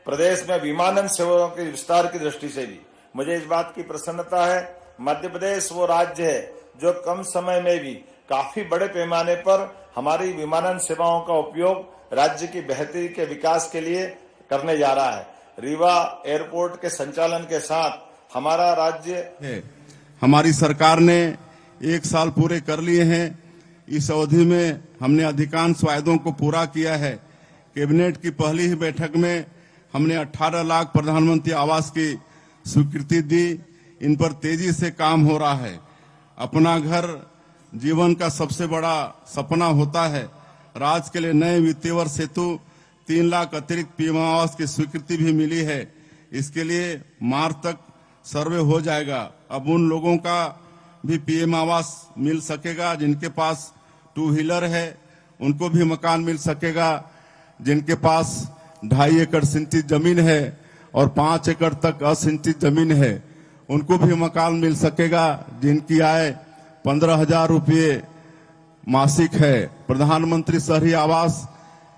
प्रदेश में विमानन सेवाओं के विस्तार की दृष्टि से भी मुझे इस बात की प्रसन्नता है, मध्य प्रदेश वो राज्य है जो कम समय में भी काफी बड़े पैमाने पर हमारी विमानन सेवाओं का उपयोग राज्य की बेहतरी के विकास के लिए करने जा रहा है। रीवा एयरपोर्ट के संचालन के साथ हमारा राज्य है। हमारी सरकार ने 1 साल पूरे कर लिए हैं। इस अवधि में हमने अधिकांश वायदों को पूरा किया है। कैबिनेट की पहली ही बैठक में हमने 18 लाख प्रधानमंत्री आवास की स्वीकृति दी। इन पर तेजी से काम हो रहा है। अपना घर जीवन का सबसे बड़ा सपना होता है। राज्य के लिए नए वित्तीय वर्ष हेतु 3 लाख अतिरिक्त पीएम आवास की स्वीकृति भी मिली है। इसके लिए मार्च तक सर्वे हो जाएगा। अब उन लोगों का भी पीएम आवास मिल सकेगा जिनके पास 2 व्हीलर है, उनको भी मकान मिल सकेगा। जिनके पास 2.5 एकड़ सिंचित जमीन है और 5 एकड़ तक असिंचित जमीन है, उनको भी मकान मिल सकेगा। जिनकी आय 15,000 रुपये मासिक है। प्रधानमंत्री शहरी आवास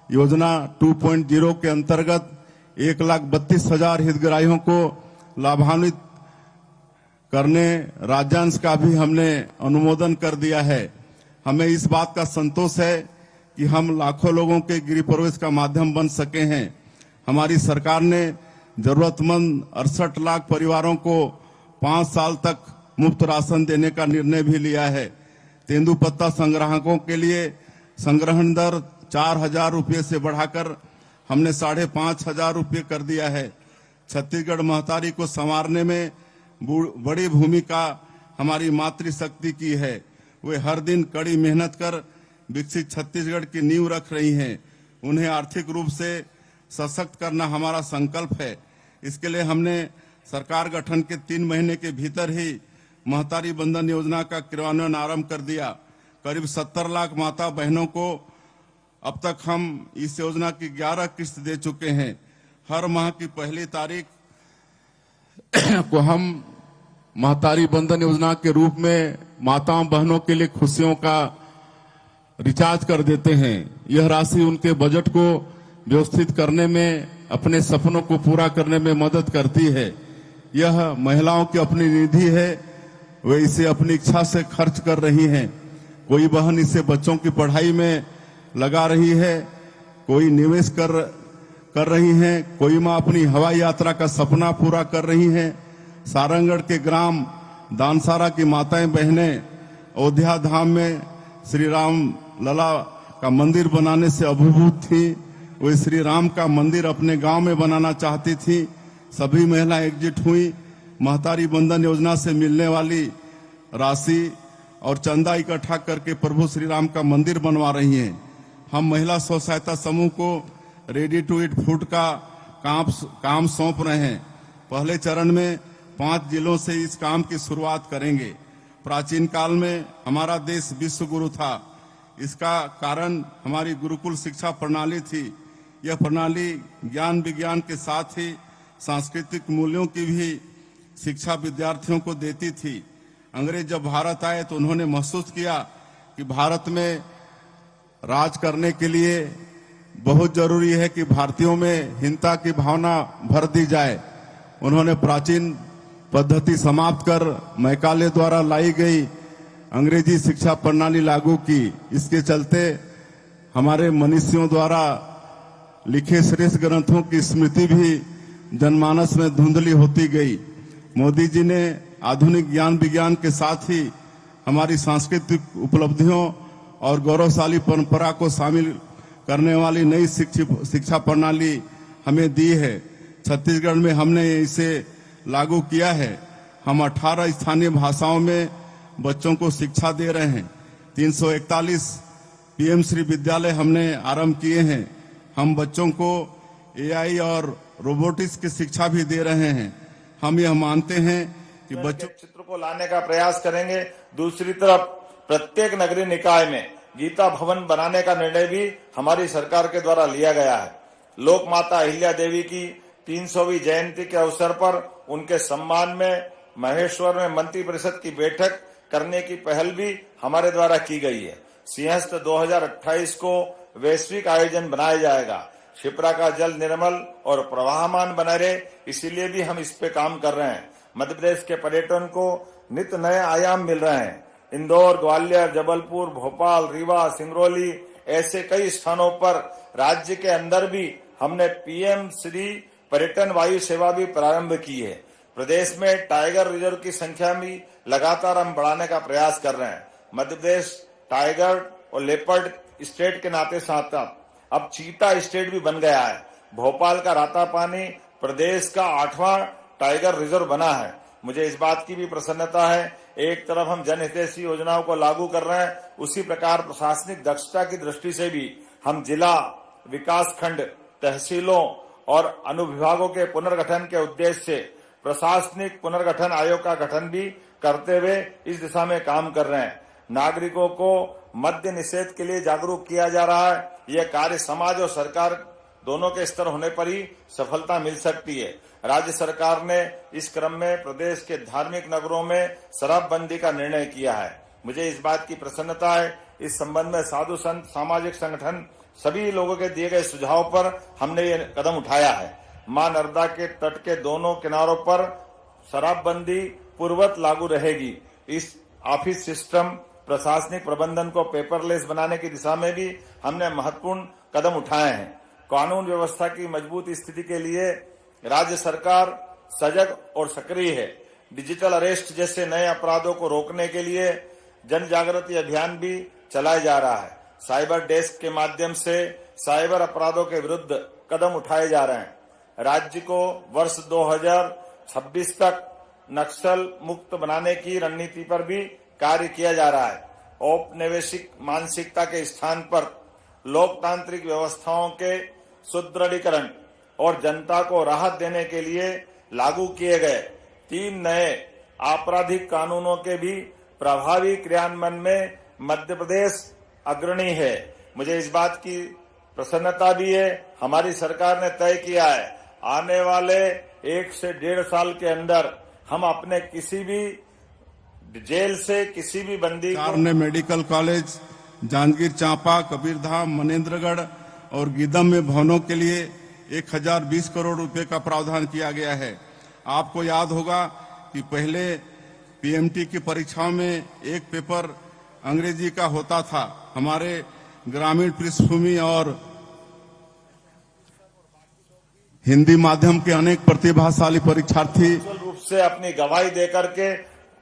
योजना 2.0 के अंतर्गत 1,32,000 हितग्राहियों को लाभान्वित करने राज्यांश का भी हमने अनुमोदन कर दिया है। हमें इस बात का संतोष है कि हम लाखों लोगों के गृह प्रवेश का माध्यम बन सके हैं। हमारी सरकार ने जरूरतमंद 68 लाख परिवारों को 5 साल तक मुफ्त राशन देने का निर्णय भी लिया है। तेंदुपत्ता संग्राहकों के लिए संग्रहण दर 4,000 रुपये से बढ़ाकर हमने 5,500 रुपये कर दिया है। छत्तीसगढ़ महतारी को संवारने में बड़ी भूमिका हमारी मातृशक्ति की है। वे हर दिन कड़ी मेहनत कर विकसित छत्तीसगढ़ की नींव रख रही हैं। उन्हें आर्थिक रूप से सशक्त करना हमारा संकल्प है। इसके लिए हमने सरकार गठन के 3 महीने के भीतर ही महतारी बंधन योजना का क्रियान्वयन आरंभ कर दिया। करीब 70 लाख माता बहनों को अब तक हम इस योजना की 11 किस्त दे चुके हैं। हर माह की पहली तारीख को हम महतारी बंधन योजना के रूप में माताओं बहनों के लिए खुशियों का रिचार्ज कर देते हैं। यह राशि उनके बजट को व्यवस्थित करने में, अपने सपनों को पूरा करने में मदद करती है। यह महिलाओं की अपनी निधि है, वे इसे अपनी इच्छा से खर्च कर रही हैं। कोई बहन इससे बच्चों की पढ़ाई में लगा रही है, कोई निवेश कर रही हैं, कोई माँ अपनी हवाई यात्रा का सपना पूरा कर रही हैं। सारंगगढ़ के ग्राम दानसारा की माताएं बहनें अयोध्या धाम में श्री राम लला का मंदिर बनाने से अभिभूत थी। वे श्री राम का मंदिर अपने गांव में बनाना चाहती थी। सभी महिलाएं एकजुट हुई। महतारी बंधन योजना से मिलने वाली राशि और चंदा इकट्ठा करके प्रभु श्री राम का मंदिर बनवा रही हैं। हम महिला स्व सहायता समूह को रेडी टू ईट फूड का काम सौंप रहे हैं। पहले चरण में 5 जिलों से इस काम की शुरुआत करेंगे। प्राचीन काल में हमारा देश विश्व गुरु था। इसका कारण हमारी गुरुकुल शिक्षा प्रणाली थी। यह प्रणाली ज्ञान विज्ञान के साथ ही सांस्कृतिक मूल्यों की भी शिक्षा विद्यार्थियों को देती थी। अंग्रेज जब भारत आए तो उन्होंने महसूस किया कि भारत में राज करने के लिए बहुत जरूरी है कि भारतीयों में हिंसा की भावना भर दी जाए। उन्होंने प्राचीन पद्धति समाप्त कर मैकाले द्वारा लाई गई अंग्रेजी शिक्षा प्रणाली लागू की। इसके चलते हमारे मनीषियों द्वारा लिखे श्रेष्ठ ग्रंथों की स्मृति भी जनमानस में धुंधली होती गई। मोदी जी ने आधुनिक ज्ञान विज्ञान के साथ ही हमारी सांस्कृतिक उपलब्धियों और गौरवशाली परंपरा को शामिल करने वाली नई शिक्षा प्रणाली हमें दी है। छत्तीसगढ़ में हमने इसे लागू किया है। हम 18 स्थानीय भाषाओं में बच्चों को शिक्षा दे रहे हैं। 341 पीएम श्री विद्यालय हमने आरंभ किए हैं। हम बच्चों को एआई और रोबोटिक्स की शिक्षा भी दे रहे हैं। हम यह मानते हैं कि बच्चों चित्र को लाने का प्रयास करेंगे। दूसरी तरफ प्रत्येक नगरीय निकाय में गीता भवन बनाने का निर्णय भी हमारी सरकार के द्वारा लिया गया है। लोक माता अहिल्या देवी की 300वीं जयंती के अवसर पर उनके सम्मान में महेश्वर में मंत्री परिषद की बैठक करने की पहल भी हमारे द्वारा की गई है। सिंहस्थ 2028 को वैश्विक आयोजन बनाया जाएगा। क्षिप्रा का जल निर्मल और प्रवाहमान बना रहे, इसीलिए भी हम इस पे काम कर रहे हैं। मध्य प्रदेश के पर्यटन को नित्य नए आयाम मिल रहे हैं। इंदौर, ग्वालियर, जबलपुर, भोपाल, रीवा, सिंगरौली ऐसे कई स्थानों पर राज्य के अंदर भी हमने पीएम श्री पर्यटन वायु सेवा भी प्रारंभ की है। प्रदेश में टाइगर रिजर्व की संख्या भी लगातार हम बढ़ाने का प्रयास कर रहे हैं। मध्य प्रदेश टाइगर और लेपर्ड स्टेट के नाते साथ अब चीता स्टेट भी बन गया है। भोपाल का रातापानी प्रदेश का 8वां टाइगर रिजर्व बना है। मुझे इस बात की भी प्रसन्नता है, एक तरफ हम जनहितैषी योजनाओं को लागू कर रहे हैं, उसी प्रकार प्रशासनिक दक्षता की दृष्टि से भी हम जिला, विकास खंड, तहसीलों और अनुविभागों के पुनर्गठन के उद्देश्य से प्रशासनिक पुनर्गठन आयोग का गठन भी करते हुए इस दिशा में काम कर रहे हैं। नागरिकों को मद्य निषेध के लिए जागरूक किया जा रहा है। यह कार्य समाज और सरकार दोनों के स्तर होने पर ही सफलता मिल सकती है। राज्य सरकार ने इस क्रम में प्रदेश के धार्मिक नगरों में शराबबंदी का निर्णय किया है। मुझे इस बात की प्रसन्नता है। इस संबंध में साधु संत, सामाजिक संगठन, सभी लोगों के दिए गए सुझाव पर हमने ये कदम उठाया है। मां नर्मदा के तट के दोनों किनारों पर शराबबंदी पूर्ववत लागू रहेगी। इस ऑफिस सिस्टम प्रशासनिक प्रबंधन को पेपरलेस बनाने की दिशा में भी हमने महत्वपूर्ण कदम उठाए हैं। कानून व्यवस्था की मजबूत स्थिति के लिए राज्य सरकार सजग और सक्रिय है। डिजिटल अरेस्ट जैसे नए अपराधों को रोकने के लिए जन जागृति अभियान भी चलाया जा रहा है। साइबर डेस्क के माध्यम से साइबर अपराधों के विरुद्ध कदम उठाए जा रहे हैं। राज्य को वर्ष 2026 तक नक्सल मुक्त बनाने की रणनीति पर भी कार्य किया जा रहा है। औपनिवेशिक मानसिकता के स्थान पर लोकतांत्रिक व्यवस्थाओं के सुदृढ़ीकरण और जनता को राहत देने के लिए लागू किए गए 3 नए आपराधिक कानूनों के भी प्रभावी क्रियान्वयन में मध्य प्रदेश अग्रणी है। मुझे इस बात की प्रसन्नता भी है, हमारी सरकार ने तय किया है आने वाले 1 से 1.5 साल के अंदर हम अपने किसी भी जेल से किसी भी बंदी सरकार ने मेडिकल कॉलेज जांजगीर चांपा, कबीरधाम, मनेन्द्रगढ़ और गीदम में भवनों के लिए 1020 करोड़ रुपए का प्रावधान किया गया है। आपको याद होगा कि पहले पीएमटी की परीक्षाओं में एक पेपर अंग्रेजी का होता था। हमारे ग्रामीण पृष्ठभूमि और हिंदी माध्यम के अनेक प्रतिभाशाली परीक्षार्थी रूप से अपनी गवाही देकर के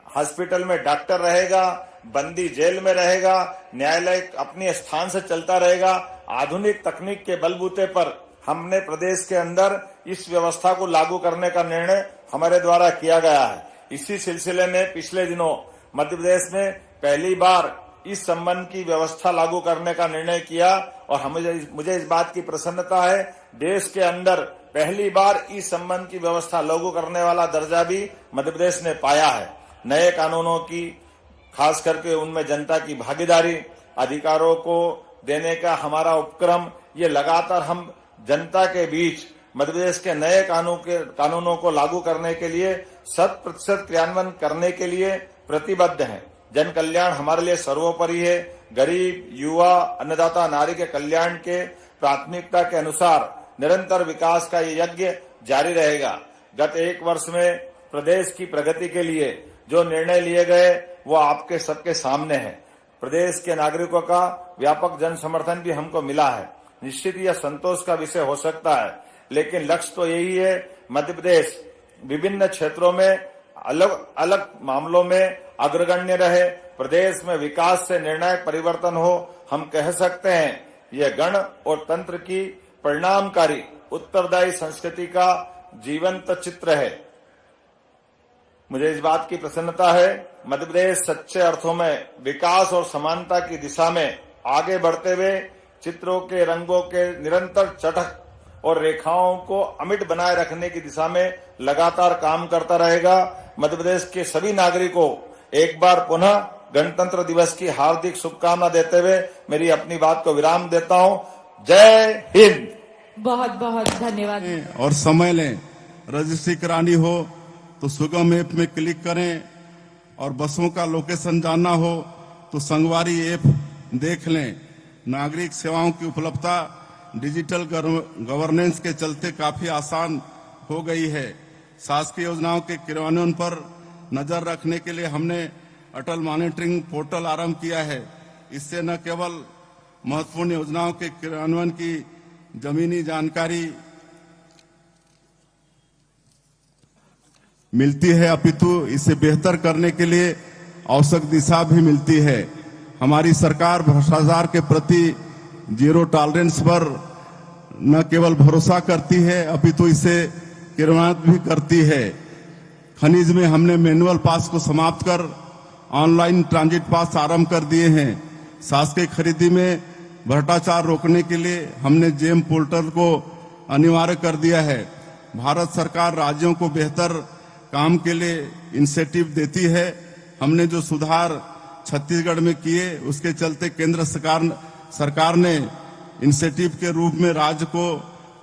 हॉस्पिटल में डॉक्टर रहेगा, बंदी जेल में रहेगा, न्यायालय अपने स्थान से चलता रहेगा। आधुनिक तकनीक के बलबूते पर हमने प्रदेश के अंदर इस व्यवस्था को लागू करने का निर्णय हमारे द्वारा किया गया है। इसी सिलसिले में पिछले दिनों मध्य प्रदेश में पहली बार इस संबंध की व्यवस्था लागू करने का निर्णय किया और मुझे इस बात की प्रसन्नता है, देश के अंदर पहली बार इस संबंध की व्यवस्था लागू करने वाला दर्जा भी मध्य प्रदेश ने पाया है। नए कानूनों की खास करके उनमें जनता की भागीदारी, अधिकारों को देने का हमारा उपक्रम, ये लगातार हम जनता के बीच मध्य प्रदेश के नए कानूनों को लागू करने के लिए 100% क्रियान्वयन करने के लिए प्रतिबद्ध हैं। जन कल्याण हमारे लिए सर्वोपरि है। गरीब, युवा, अन्नदाता, नारी के कल्याण के प्राथमिकता के अनुसार निरंतर विकास का ये यज्ञ जारी रहेगा। गत 1 वर्ष में प्रदेश की प्रगति के लिए जो निर्णय लिए गए वो आपके सबके सामने है। प्रदेश के नागरिकों का व्यापक जन समर्थन भी हमको मिला है। निश्चित यह संतोष का विषय हो सकता है, लेकिन लक्ष्य तो यही है, मध्य प्रदेश विभिन्न क्षेत्रों में अलग अलग मामलों में अग्रगण्य रहे, प्रदेश में विकास से निर्णायक परिवर्तन हो। हम कह सकते हैं यह गण और तंत्र की परिणामकारी उत्तरदायी संस्कृति का जीवंत चित्र है। मुझे इस बात की प्रसन्नता है, मध्य प्रदेश सच्चे अर्थों में विकास और समानता की दिशा में आगे बढ़ते हुए चित्रों के रंगों के निरंतर चटक और रेखाओं को अमिट बनाए रखने की दिशा में लगातार काम करता रहेगा। मध्य प्रदेश के सभी नागरिकों एक बार पुनः गणतंत्र दिवस की हार्दिक शुभकामना देते हुए मेरी अपनी बात को विराम देता हूं। जय हिंद। बहुत बहुत धन्यवाद। और समय लें, रजिस्ट्री करानी हो तो सुगम ऐप में क्लिक करें और बसों का लोकेशन जानना हो तो संगवारी ऐप देख लें। नागरिक सेवाओं की उपलब्धता डिजिटल गवर्नेंस के चलते काफी आसान हो गई है। शासकीय योजनाओं के क्रियान्वयन पर नजर रखने के लिए हमने अटल मॉनिटरिंग पोर्टल आरंभ किया है। इससे न केवल महत्वपूर्ण योजनाओं के क्रियान्वयन की जमीनी जानकारी मिलती है, अपितु इसे बेहतर करने के लिए आवश्यक दिशा भी मिलती है। हमारी सरकार भ्रष्टाचार के प्रति जीरो टॉलरेंस पर न केवल भरोसा करती है, अपितु इसे क्रियान्वित भी करती है। खनिज में हमने मैनुअल पास को समाप्त कर ऑनलाइन ट्रांजिट पास आरंभ कर दिए हैं। शासकीय खरीदी में भ्रष्टाचार रोकने के लिए हमने जेम पोर्टल को अनिवार्य कर दिया है। भारत सरकार राज्यों को बेहतर काम के लिए इंसेंटिव देती है। हमने जो सुधार छत्तीसगढ़ में किए उसके चलते केंद्र सरकार ने इंसेंटिव के रूप में राज्य को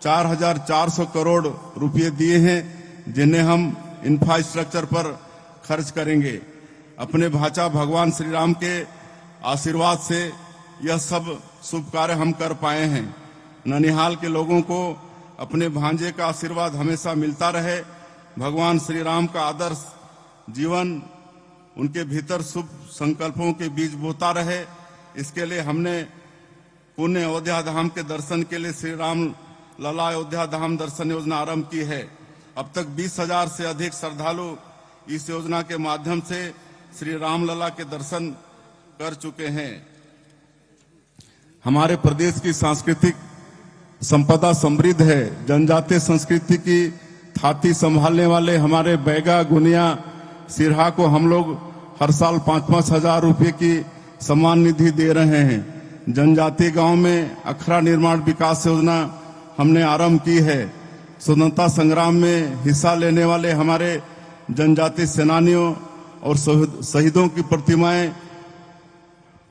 4,400 करोड़ रुपए दिए हैं, जिन्हें हम इंफ्रास्ट्रक्चर पर खर्च करेंगे। अपने भाचा भगवान श्री राम के आशीर्वाद से यह सब शुभ कार्य हम कर पाए हैं। ननिहाल के लोगों को अपने भांजे का आशीर्वाद हमेशा मिलता रहे। भगवान श्री राम का आदर्श जीवन उनके भीतर शुभ संकल्पों के बीज बोता रहे। इसके लिए हमने पुण्य अयोध्या धाम के दर्शन के लिए श्री राम लला अयोध्या धाम दर्शन योजना आरंभ की है। अब तक 20,000 से अधिक श्रद्धालु इस योजना के माध्यम से श्री राम लला के दर्शन कर चुके हैं। हमारे प्रदेश की सांस्कृतिक संपदा समृद्ध है। जनजातीय संस्कृति की थाती संभालने वाले हमारे बैगा, गुनिया, सिरहा को हम लोग हर साल 5-5 हजार रुपए की सम्मान निधि दे रहे हैं। जनजातीय गांव में अखड़ा निर्माण विकास योजना हमने आरंभ की है। स्वतंत्रता संग्राम में हिस्सा लेने वाले हमारे जनजातीय सेनानियों और शहीदों की प्रतिमाएं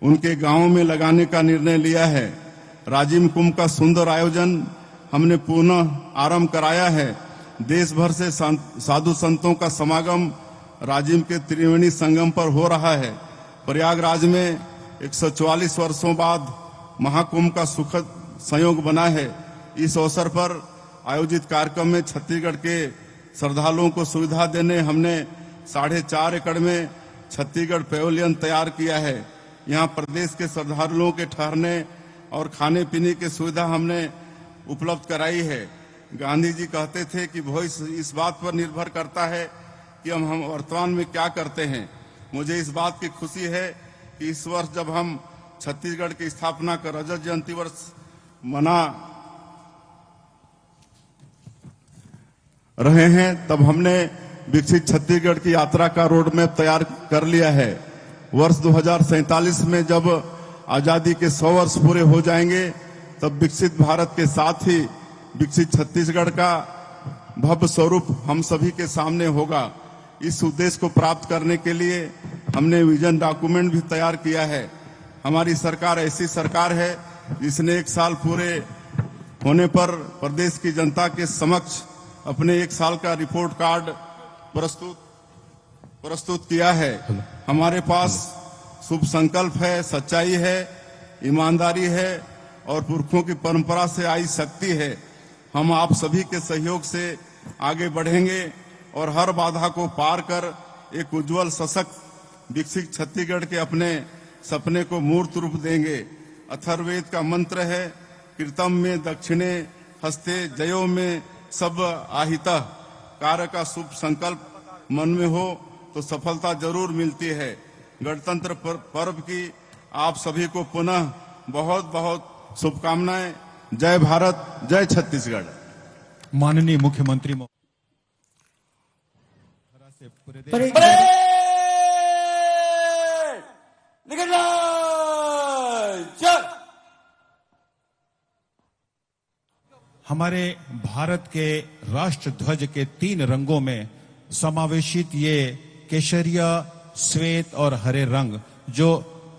उनके गांवों में लगाने का निर्णय लिया है। राजिम कुंभ का सुंदर आयोजन हमने पुनः आरंभ कराया है। देश भर से साधु संतों का समागम राजिम के त्रिवेणी संगम पर हो रहा है। प्रयागराज में 144 वर्षों बाद महाकुंभ का सुखद संयोग बना है। इस अवसर पर आयोजित कार्यक्रम में छत्तीसगढ़ के श्रद्धालुओं को सुविधा देने हमने 4.5 एकड़ में छत्तीसगढ़ पैवेलियन तैयार किया है। यहाँ प्रदेश के श्रद्धालुओं के ठहरने और खाने पीने की सुविधा हमने उपलब्ध कराई है। गांधी जी कहते थे कि भविष्य इस बात पर निर्भर करता है कि हम वर्तमान में क्या करते हैं। मुझे इस बात की खुशी है कि इस वर्ष जब हम छत्तीसगढ़ की स्थापना का रजत जयंती वर्ष मना रहे हैं, तब हमने विकसित छत्तीसगढ़ की यात्रा का रोड मैप तैयार कर लिया है। वर्ष 2047 में जब आजादी के 100 वर्ष पूरे हो जाएंगे, तब विकसित भारत के साथ ही विकसित छत्तीसगढ़ का भव्य स्वरूप हम सभी के सामने होगा। इस उद्देश्य को प्राप्त करने के लिए हमने विजन डॉक्यूमेंट भी तैयार किया है। हमारी सरकार ऐसी सरकार है जिसने 1 साल पूरे होने पर प्रदेश की जनता के समक्ष अपने 1 साल का रिपोर्ट कार्ड प्रस्तुत किया है। हमारे पास शुभ संकल्प है, सच्चाई है, ईमानदारी है और पुरखों की परंपरा से आई शक्ति है। हम आप सभी के सहयोग से आगे बढ़ेंगे और हर बाधा को पार कर एक उज्जवल सशक्त विकसित छत्तीसगढ़ के अपने सपने को मूर्त रूप देंगे। अथर्ववेद का मंत्र है, कृतम में दक्षिणे हस्ते जयो में सब आहिता। कार्य का शुभ संकल्प मन में हो तो सफलता जरूर मिलती है। गणतंत्र पर्व की आप सभी को पुनः बहुत बहुत शुभकामनाएं। जय भारत, जय छत्तीसगढ़। माननीय मुख्यमंत्री हमारे भारत के राष्ट्र ध्वज के 3 रंगों में समावेशित ये केसरिया, श्वेत और हरे रंग जो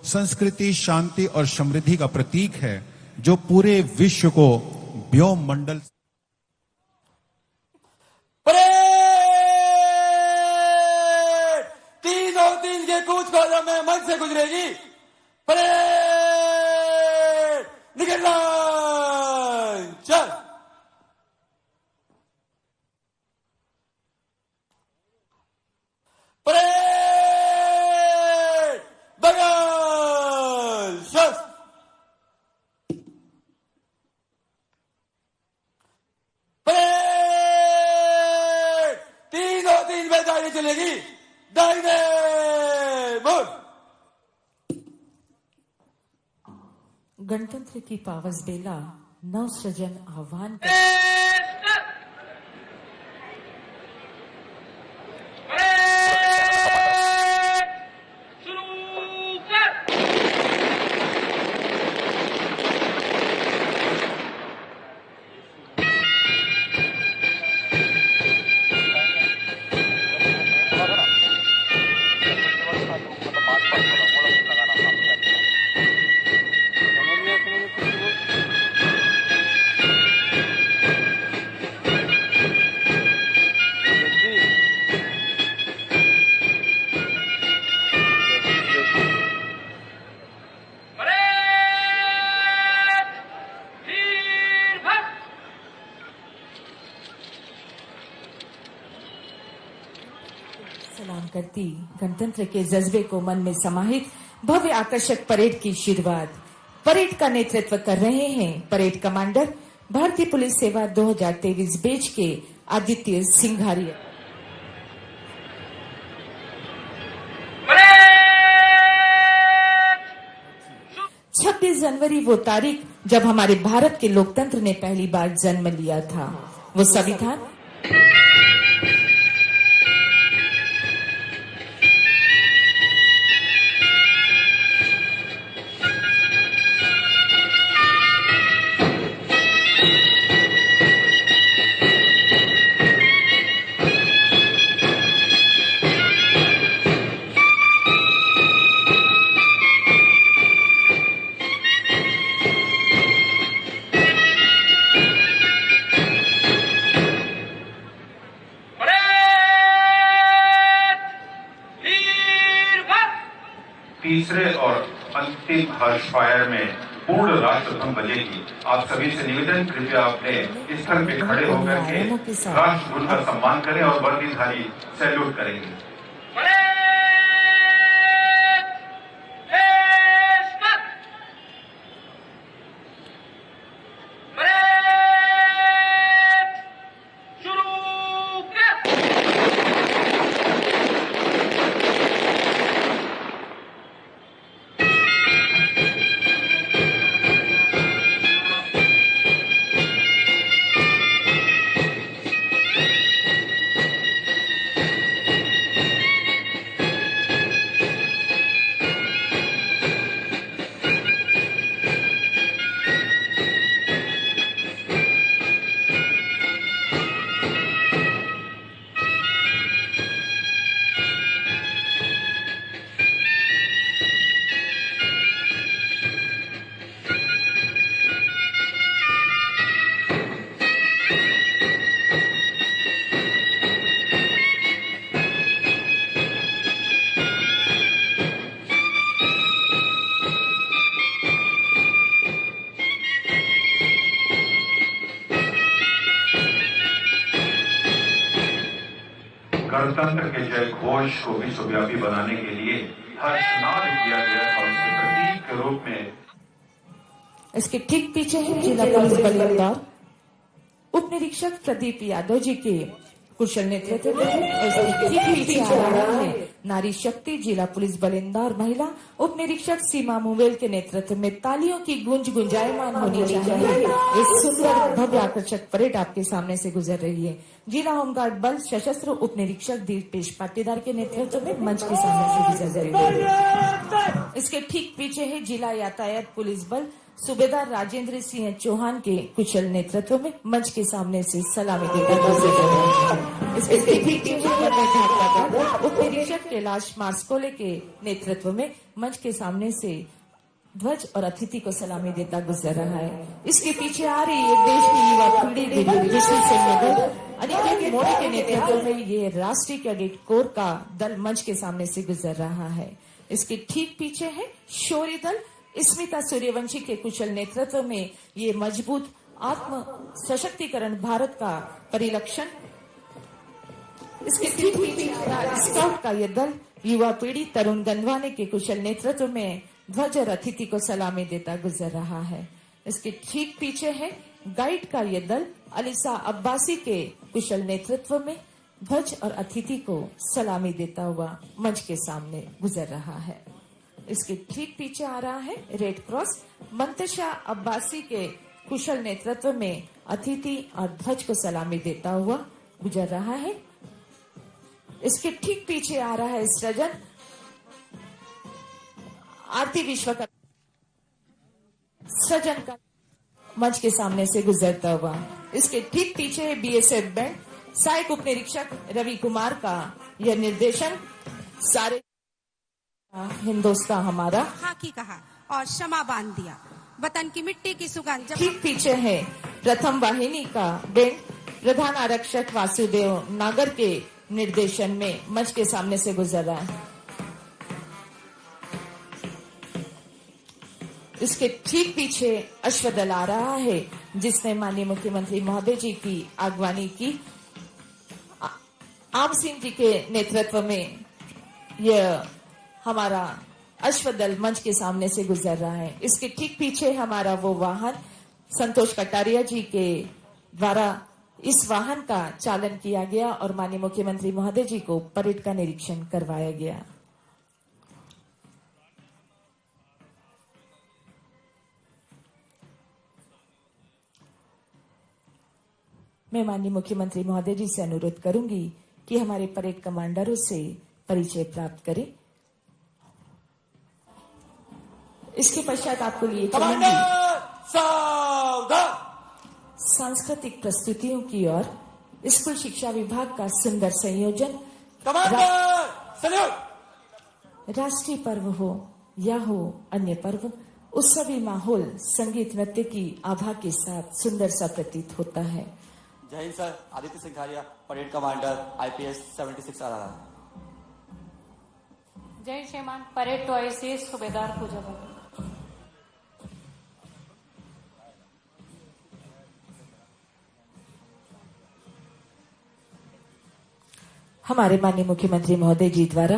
संस्कृति, शांति और समृद्धि का प्रतीक है, जो पूरे विश्व को व्योम मंडल तीन के कूच कदम में मन से गुजरेगी। परेड निकलना चल। परेड बगल शस्त्र। परेड 3 में दाहिने चलेगी। दाहिने मुड़। गणतंत्र की पावस बेला नव सृजन आह्वान कर सलाम करती गणतंत्र के जज्बे को मन में समाहित भव्य आकर्षक परेड की शुरुआत। परेड का नेतृत्व कर रहे हैं परेड कमांडर भारतीय पुलिस सेवा 2023 बैच के आदित्य सिंघारिया। 26 जनवरी वो तारीख जब हमारे भारत के लोकतंत्र ने पहली बार जन्म लिया था। वो संविधान तीसरे और अंतिम हर्ष फायर में पूर्ण राष्ट्रध्वज बजेगी। आप सभी से निवेदन, कृपया अपने स्थल पे खड़े होकर के राष्ट्रध्वज का सम्मान करें और वर्दीधारी सैल्यूट करेंगे। गणतंत्र के जय घोष को विश्वव्यापी बनाने के लिए हर्षनाद किया गया और उसके प्रतीक के रूप में। इसके ठीक पीछे है जिला पुलिस बल इंदौर उप निरीक्षक प्रदीप यादव जी के कुशल नेतृत्व में। ठीक पीछे आ रहा है नारी शक्ति जिला पुलिस बल इंदौर महिला उप निरीक्षक सीमा मुवेल के नेतृत्व में। तालियों की गूंज गुंजायमान होनी चाहिए। एक सुंदर भव्य आकर्षक परेड आपके सामने से गुजर रही है। जिला होमगार्ड बल सशस्त्र उप निरीक्षक दीपेश पाटीदार के नेतृत्व में मंच के सामने से गुजर रही है। इसके ठीक पीछे है जिला यातायात पुलिस बल सूबेदार राजेंद्र सिंह चौहान के कुशल नेतृत्व में मंच के सामने से सलामी देकर गुजर रहे हैं। इसके ठीक पीछे उप निरीक्षक कैलाश मार्सकोले के नेतृत्व में मंच के सामने से ध्वज और अतिथि को सलामी देता गुजर रहा है। इसके पीछे आ रही है देश की युवा पीढ़ी विशेष सैन्य दल अनिकेत मोदी के नेतृत्व में ये राष्ट्रीय कैडेट कोर का दल मंच के सामने से गुजर रहा है। इसके ठीक पीछे है शौर्य दल स्मिता सूर्यवंशी के कुशल नेतृत्व में ये मजबूत आत्म सशक्तिकरण भारत का परिलक्षण। इसके ठीक पीछे स्काउट का ये दल युवा पीढ़ी तरुण गंधवाने के कुशल नेतृत्व में ध्वज और अतिथि को सलामी देता गुजर रहा है। इसके ठीक पीछे है गाइड का ये दल अलीसा अब्बासी के कुशल नेतृत्व में ध्वज और अतिथि को सलामी देता हुआ मंच के सामने गुजर रहा है। इसके ठीक पीछे आ रहा है रेड क्रॉस मंतशा अब्बासी के कुशल नेतृत्व में अतिथि और ध्वज को सलामी देता हुआ गुजर रहा है। इसके ठीक पीछे आ रहा है सृजन आरती विश्वकर्मा सृजन का मंच के सामने से गुजरता हुआ। इसके ठीक पीछे है बीएसएफ बैंड सहायक उप निरीक्षक रवि कुमार का यह निर्देशन। सारे हिंदुस्तान हमारा खाकी कहा और क्षमा बांध दिया वतन की मिट्टी की सुगंध। ठीक पीछे है प्रथम वाहिनी का बैंड प्रधान आरक्षक वासुदेव नागर के निर्देशन में मंच के सामने से गुजर रहा है। इसके ठीक पीछे अश्वदल आ रहा है जिसने माननीय मुख्यमंत्री महोदय जी की अगवानी की। आम सिंह जी के नेतृत्व में यह हमारा अश्वदल मंच के सामने से गुजर रहा है। इसके ठीक पीछे हमारा वो वाहन संतोष कटारिया जी के द्वारा इस वाहन का चालन किया गया और माननीय मुख्यमंत्री महोदय जी को परेड का निरीक्षण करवाया गया। मैं माननीय मुख्यमंत्री महोदय जी से अनुरोध करूंगी कि हमारे परेड कमांडरों से परिचय प्राप्त करें। इसके पश्चात आपको लिए चलेंगे सांस्कृतिक प्रस्तुतियों की ओर। स्कूल शिक्षा विभाग का सुंदर संयोजन राष्ट्रीय पर्व हो या हो अन्य पर्व उत्सवी माहौल संगीत नृत्य की आभा के साथ सुंदर सा प्रतीत होता है। जय Hind sir. Aditya Singhariya parade commander IPS 76 आ रहा है। जय श्रीमान परेड टू ICS सूबेदार पूजा भगत। हमारे माननीय मुख्यमंत्री महोदय जी द्वारा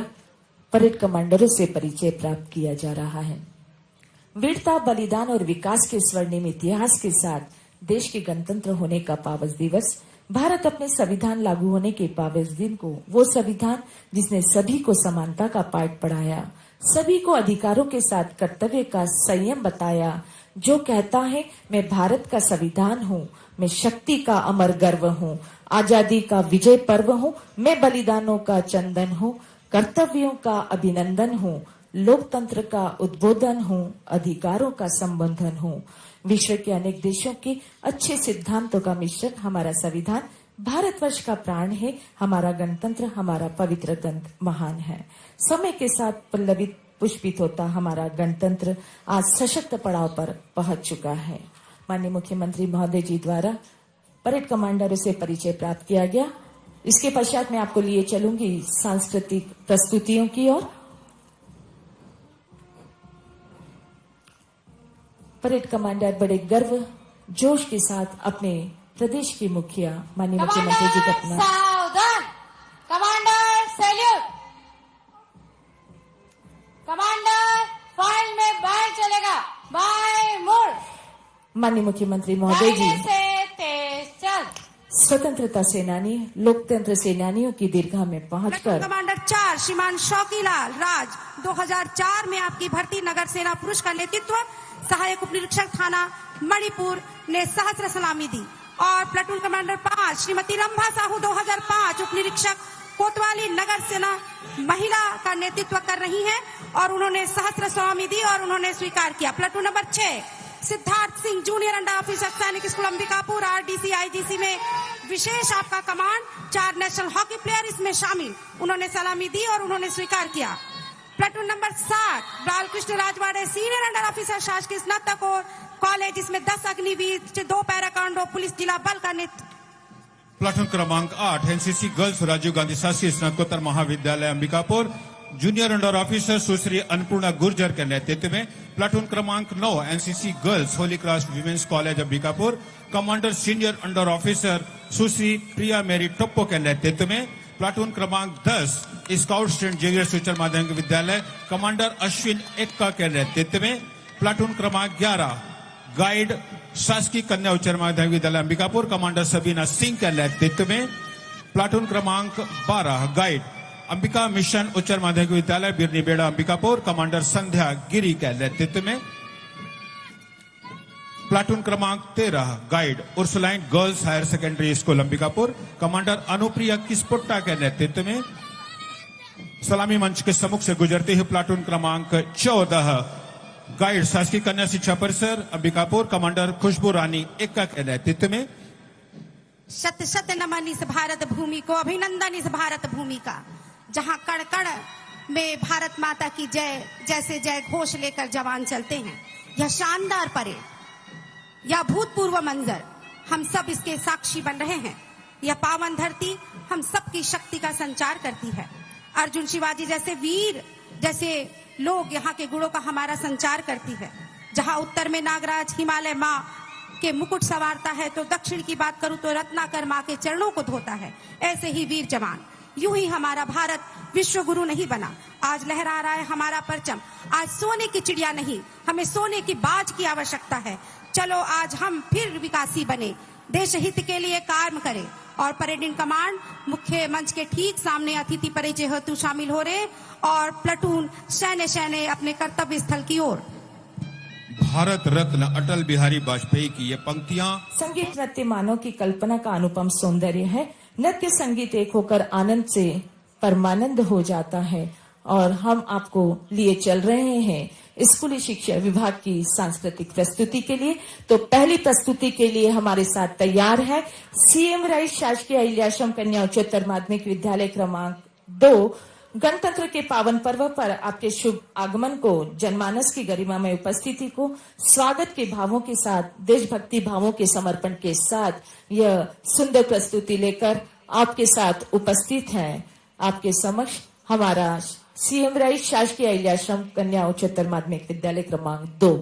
परेड कमांडरों से परिचय प्राप्त किया जा रहा है। वीरता बलिदान और विकास के स्वर्णिम इतिहास के साथ देश के गणतंत्र होने का पावन दिवस, भारत अपने संविधान लागू होने के पावन दिन को, वो संविधान जिसने सभी को समानता का पाठ पढ़ाया, सभी को अधिकारों के साथ कर्तव्य का संयम बताया, जो कहता है मैं भारत का संविधान हूँ, मैं शक्ति का अमर गर्व हूँ, आजादी का विजय पर्व हूँ, मैं बलिदानों का चंदन हूँ, कर्तव्यों का अभिनंदन हूँ, लोकतंत्र का उद्बोधन हूँ, अधिकारों का संबंधन हूँ। विश्व के अनेक देशों के अच्छे सिद्धांतों का मिश्रण हमारा संविधान भारतवर्ष का प्राण है। हमारा गणतंत्र, हमारा पवित्र ग्रंथ महान है। समय के साथ पल्लवित पुष्पित होता हमारा गणतंत्र आज सशक्त पड़ाव पर पहुंच चुका है। माननीय मुख्यमंत्री महोदय जी द्वारा परेड कमांडरों से परिचय प्राप्त किया गया। इसके पश्चात मैं आपको लिए चलूंगी सांस्कृतिक प्रस्तुतियों की ओर। परेड कमांडर बड़े गर्व जोश के साथ अपने प्रदेश के मुखिया माननीय मुख्यमंत्री जी का अपना सावधान कमांडर माननीय मुख्यमंत्री महोदय जी, स्वतंत्रता सेनानी, लोकतंत्र सेनानियों की दीर्घा में पहुंचकर कमांडर 4 श्रीमान शौकीलाल राज 2004 में आपकी भर्ती नगर सेना पुरुष का नेतृत्व सहायक उप निरीक्षक थाना मणिपुर ने सहस्त्र सलामी दी। और प्लाटून कमांडर 5 श्रीमती रंभा साहू 2005 उप निरीक्षक कोतवाली नगर सेना महिला का नेतृत्व कर रही हैं और उन्होंने सहस्त्र सलामी दी और उन्होंने स्वीकार किया। Platoon number 6 Siddharth Singh junior under officer सैनिक स्कूल अंबिकापुर RDC IGC में विशेष आपका कमांड, 4 नेशनल हॉकी प्लेयर इसमें शामिल, उन्होंने सलामी दी और उन्होंने स्वीकार किया। Platoon number 7 Balkrishna Rajwade senior under officer शासकीय स्नातक और कॉलेज, इसमें 10 अग्निवीर, 2 पैरा कमांडो पुलिस जिला बल का नेतृत्व। प्लाटून क्रमांक 8 एनसीसी गर्ल्स राजीव गांधी शासकीय स्नातकोत्तर महाविद्यालय Ambikapur, junior under officer Sushri Annapurna Gurjar के नेतृत्व में। प्लाटून क्रमांक 9 NCC girls Holy Cross Women's College Ambikapur, commander senior under officer Sushri Priya Mary Toppo के नेतृत्व में। प्लाटून क्रमांक 10 स्काउट सेंट जेवियर्स उच्च माध्यमिक विद्यालय, कमांडर अश्विन एक्का के नेतृत्व में। प्लाटून क्रमांक 11 गाइड शासकीय कन्या उच्च माध्यमिक विद्यालय अंबिकापुर, कमांडर सबीना सिंह के नेतृत्व में। प्लाटून क्रमांक 12 गाइड अंबिका मिशन उच्च माध्यमिक विद्यालय बिरनीबेड़ा अंबिकापुर, कमांडर संध्या गिरी के नेतृत्व में। प्लाटून क्रमांक 13 guide Ursuline girls higher secondary school Ambikapur, commander Anupriya Kispotta के नेतृत्व में। सलामी मंच के सम्मुख से गुजरते हुए प्लाटून क्रमांक 14 गाइड शासकीय कन्या शिक्षा परिसर अंबिकापुर, कमांडर खुशबू रानी एक्का के नेतृत्व में। शत शत नमन इस भारत भूमि को, अभिनंदन इस भारत भूमि का, जहां कण कण में भारत माता की जय जैसे जय घोष लेकर जवान चलते हैं। यह शानदार परेड, यह भूतपूर्व मंजर, हम सब इसके साक्षी बन रहे हैं। यह पावन धरती हम सबकी शक्ति का संचार करती है। अर्जुन शिवाजी जैसे वीर, जैसे लोग यहाँ के गुणों का हमारा संचार करती है। जहां उत्तर में नागराज हिमालय माँ के मुकुट संवारता है, तो दक्षिण की बात करूं तो रत्नाकर माँ के चरणों को धोता है। ऐसे ही वीर जवान, यूं ही हमारा भारत विश्व गुरु नहीं बना। आज लहरा रहा है हमारा परचम। आज सोने की चिड़िया नहीं, हमें सोने की बाज की आवश्यकता है। चलो आज हम फिर विकासी बने, देश हित के लिए काम करें। और परेडिंग कमांड मुख्य मंच के ठीक सामने अतिथि परिचय हेतु शामिल हो रहे और प्लाटून सैन्य सैन्य अपने कर्तव्य स्थल की ओर। भारत रत्न अटल बिहारी वाजपेयी की ये पंक्तियां। संगीत नृत्य मानव की कल्पना का अनुपम सौंदर्य है। नृत्य संगीत एक होकर आनंद से परमानंद हो जाता है। और हम आपको लिए चल रहे हैं स्कूली शिक्षा विभाग की सांस्कृतिक प्रस्तुति के लिए। तो पहली प्रस्तुति के लिए हमारे साथ तैयार है CM राइस शासकीय अहिल्याश्रम कन्या उच्चतर माध्यमिक विद्यालय क्रमांक 2। गणतंत्र के पावन पर्व पर आपके शुभ आगमन को, जनमानस की गरिमामय उपस्थिति को स्वागत के भावों के साथ, देशभक्ति भावों के समर्पण के साथ यह सुंदर प्रस्तुति लेकर आपके साथ उपस्थित हैं। आपके समक्ष हमारा CM राइस शासकीय अहिल्याश्रम कन्या उच्चतर माध्यमिक विद्यालय क्रमांक 2।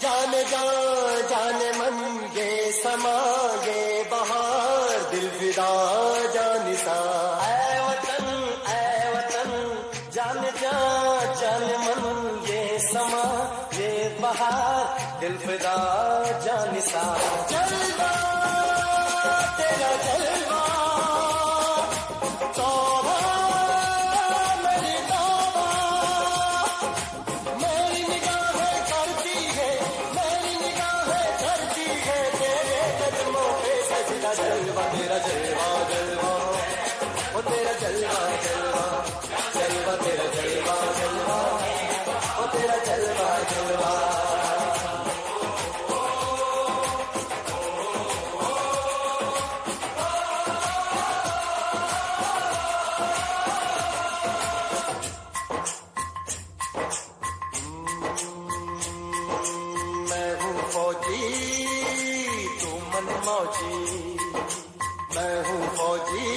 जाने जा जाने मन ये समा ये बहार दिल फिदा जानिसा। ऐ वतन जाने जा जाने मन ये समा ये बहार दिल फिदा जानिसा। जलवा तेरा जलवा तौबा मेरी तौबा, मेरी निगाहें करती मन मौजी, मैं हूँ फौजी,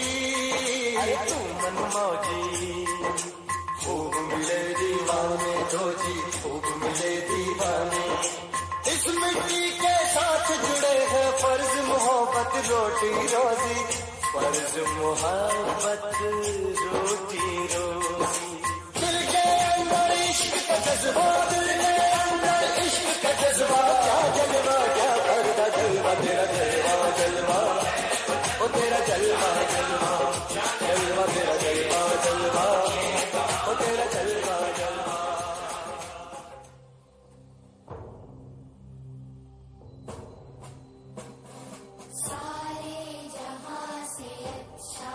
अरे तू मन मौजी। खूब मिले दीवाने तो जी, खूब मिले दीवाने। इस मिट्टी के साथ जुड़े हैं फर्ज मोहब्बत रोटी रोजी, फर्ज मोहब्बत रोटी रोजी। दिल के अंदर इश्क का जज्बा, दिल के अंदर इश्क का जज्बा, क्या जलवा क्या करता जलवा, तेरा जलवा जलवा, ओ तेरा जलवा जलवा, जलवा तेरा जलवा जलवा, ओ तेरा जलवा जलवा। सारे जहां से अच्छा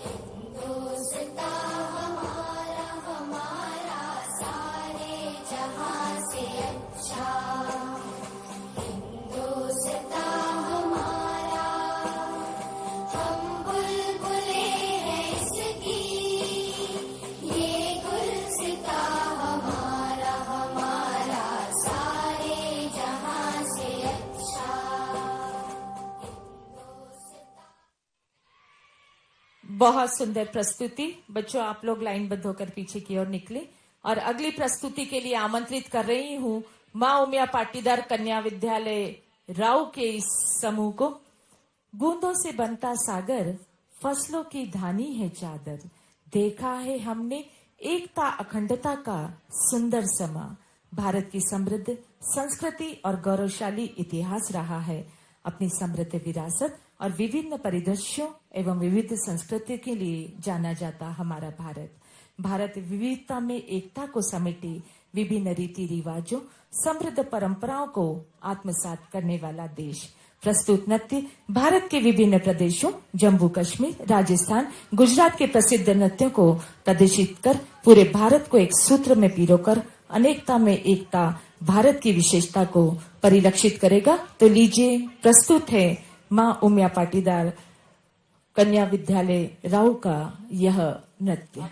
हिंदुस्तां हमारा हमारा, सारे जहां से अच्छा हिंदुस्तां हमारा। हम बुलबुले हैं इसकी, ये गुलसितां हमारा हमारा, सारे जहां से अच्छा। बहुत सुंदर प्रस्तुति। बच्चों, आप लोग लाइनबद्ध होकर पीछे की ओर निकले और अगली प्रस्तुति के लिए आमंत्रित कर रही हूँ माँ उमिया पाटीदार कन्या विद्यालय राव के इस समूह को। बूंदों से बनता सागर, फसलों की धानी है चादर, देखा है हमने एकता अखंडता का सुंदर समा। भारत की समृद्ध संस्कृति और गौरवशाली इतिहास रहा है। अपनी समृद्ध विरासत और विभिन्न परिदृश्यों एवं विविध संस्कृति के लिए जाना जाता हमारा भारत। भारत विविधता में एकता को समेटे विभिन्न रीति रिवाजों, समृद्ध परंपराओं को आत्मसात करने वाला देश। प्रस्तुत नृत्य भारत के विभिन्न प्रदेशों जम्मू कश्मीर, राजस्थान, गुजरात के प्रसिद्ध नृत्यों को प्रदर्शित कर पूरे भारत को एक सूत्र में पिरोकर अनेकता में एकता भारत की विशेषता को परिलक्षित करेगा। तो लीजिए, प्रस्तुत है माँ उमिया पाटीदार कन्या विद्यालय राव का यह नृत्य।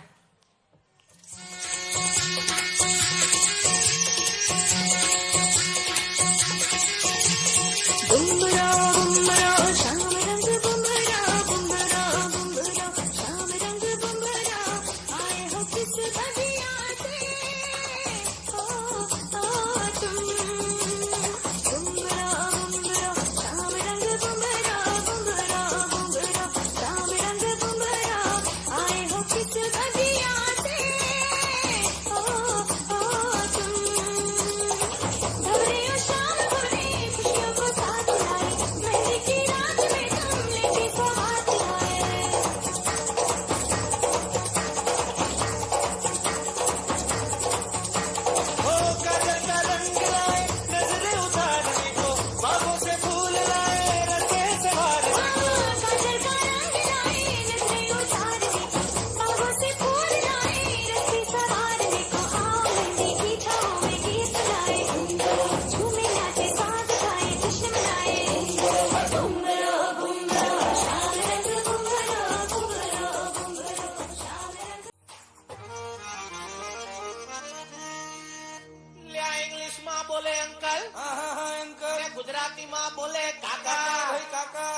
गुजराती माँ बोले काका, भाई काका।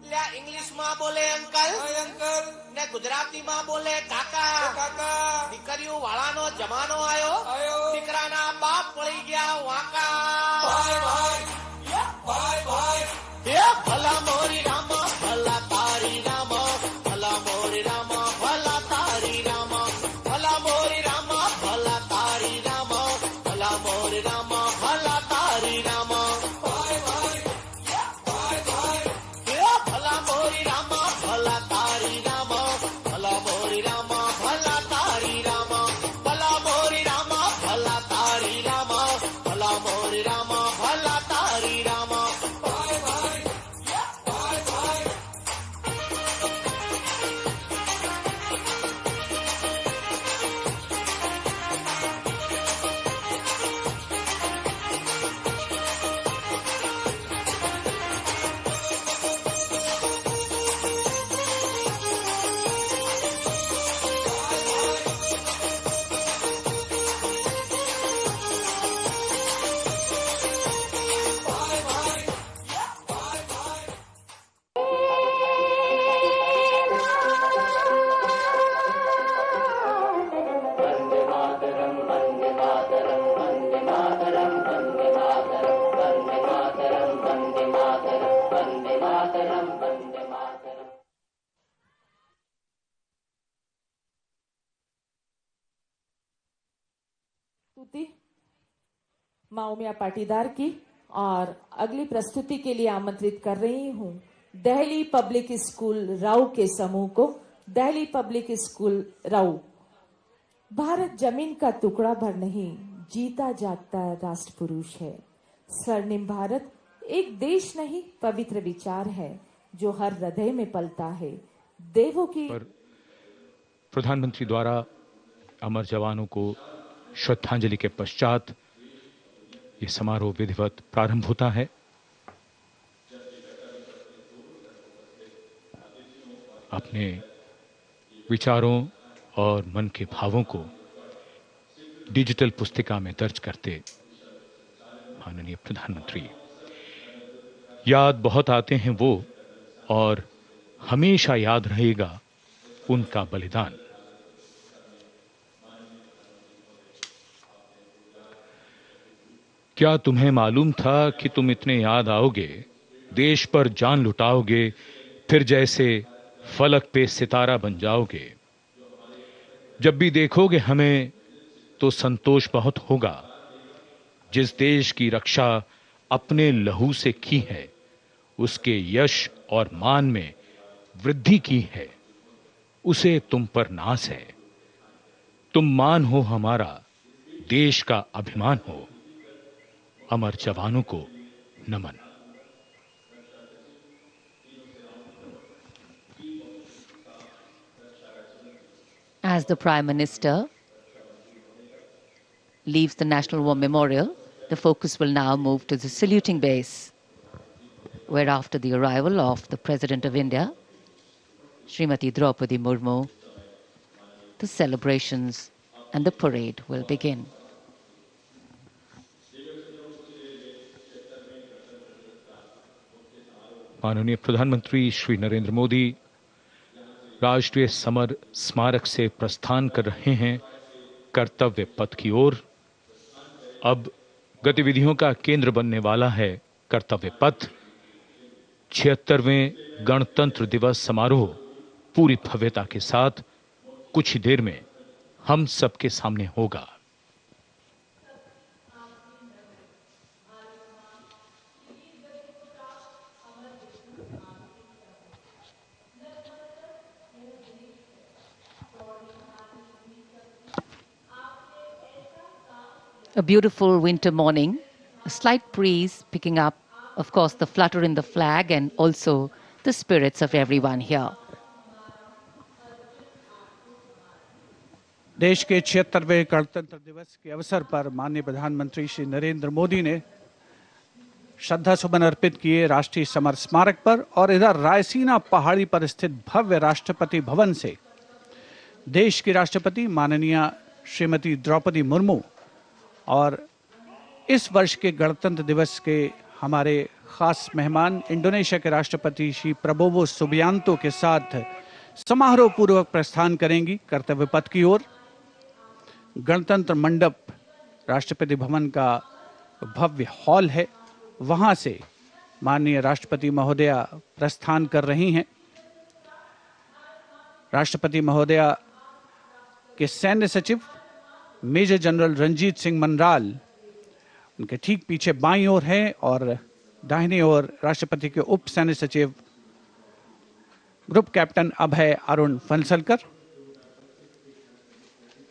ल्या इंग्लिश माँ बोले अंकल, अंकल। ने गुजराती माँ बोले काका, काका। दीकरियों वाळानो जमानो आयो, दीकराना बाप पड़ी गया वाका। भाई भाई, भाई भाई। ये भला मोरी रामा, भला तारी रामा, भला मोरी रामा, भला तारी रामा, भला मोरी रामा, भला तारी रामा, भला मोरी रामा, भला तारी रामा। भला तारी रामा, भला प्रस्तुति माँ उमिया पाटीदार की, और अगली प्रस्तुति के लिए आमंत्रित कर रही हूँ दिल्ली पब्लिक स्कूल राउ के समूह को। दिल्ली पब्लिक स्कूल राउ। भारत जमीन का टुकड़ा भर नहीं, जीता जागता राष्ट्र पुरुष है। स्वर्णिम भारत एक देश नहीं, पवित्र विचार है जो हर हृदय में पलता है। देवों की प्रधानमंत्री द्वारा अमर जवानों को श्रद्धांजलि के पश्चात ये समारोह विधिवत प्रारंभ होता है। अपने विचारों और मन के भावों को डिजिटल पुस्तिका में दर्ज करते माननीय प्रधानमंत्री, याद बहुत आते हैं वो, और हमेशा याद रहेगा उनका बलिदान। क्या तुम्हें मालूम था कि तुम इतने याद आओगे, देश पर जान लुटाओगे, फिर जैसे फलक पे सितारा बन जाओगे। जब भी देखोगे हमें तो संतोष बहुत होगा। जिस देश की रक्षा अपने लहू से की है, उसके यश और मान में वृद्धि की है, उसे तुम पर नाज है। तुम मान हो हमारा, देश का अभिमान हो। अमर जवानों को नमन। As the Prime Minister leaves the National War Memorial, the focus will now move to the saluting base, where after the arrival of the President of India, Srimati Draupadi Murmu, the celebrations and the parade will begin. माननीय प्रधानमंत्री श्री नरेंद्र मोदी राष्ट्रीय summer स्मारक से प्रस्थान कर रहे हैं कर्तव्य पथ की ओर। अब गतिविधियों का केंद्र बनने वाला है कर्तव्य पथ। 76वें गणतंत्र दिवस समारोह पूरी भव्यता के साथ कुछ ही देर में हम सबके सामने होगा। A beautiful winter morning, a slight breeze picking up, of course, the flutter in the flag and also the spirits of everyone here. देश के 76वें गणतंत्र दिवस के अवसर पर माननीय प्रधानमंत्री श्री नरेंद्र मोदी ने श्रद्धा सुमन अर्पित किए राष्ट्रीय समर स्मारक पर, और इधर रायसीना पहाड़ी पर स्थित भव्य राष्ट्रपति भवन से देश की राष्ट्रपति माननीय श्रीमती द्रौपदी मुर्मू और इस वर्ष के गणतंत्र दिवस के हमारे खास मेहमान इंडोनेशिया के राष्ट्रपति श्री प्रबोवो सुबियांतो के साथ समारोह पूर्वक प्रस्थान करेंगी कर्तव्य पथ की ओर। गणतंत्र मंडप राष्ट्रपति भवन का भव्य हॉल है, वहां से माननीय राष्ट्रपति महोदया प्रस्थान कर रही हैं। राष्ट्रपति महोदया के सैन्य सचिव मेजर जनरल रंजीत सिंह मनराल उनके ठीक पीछे बाईं ओर हैं, और दाहिनी ओर राष्ट्रपति के उप सैन्य सचिव ग्रुप कैप्टन अभय अरुण फनसलकर।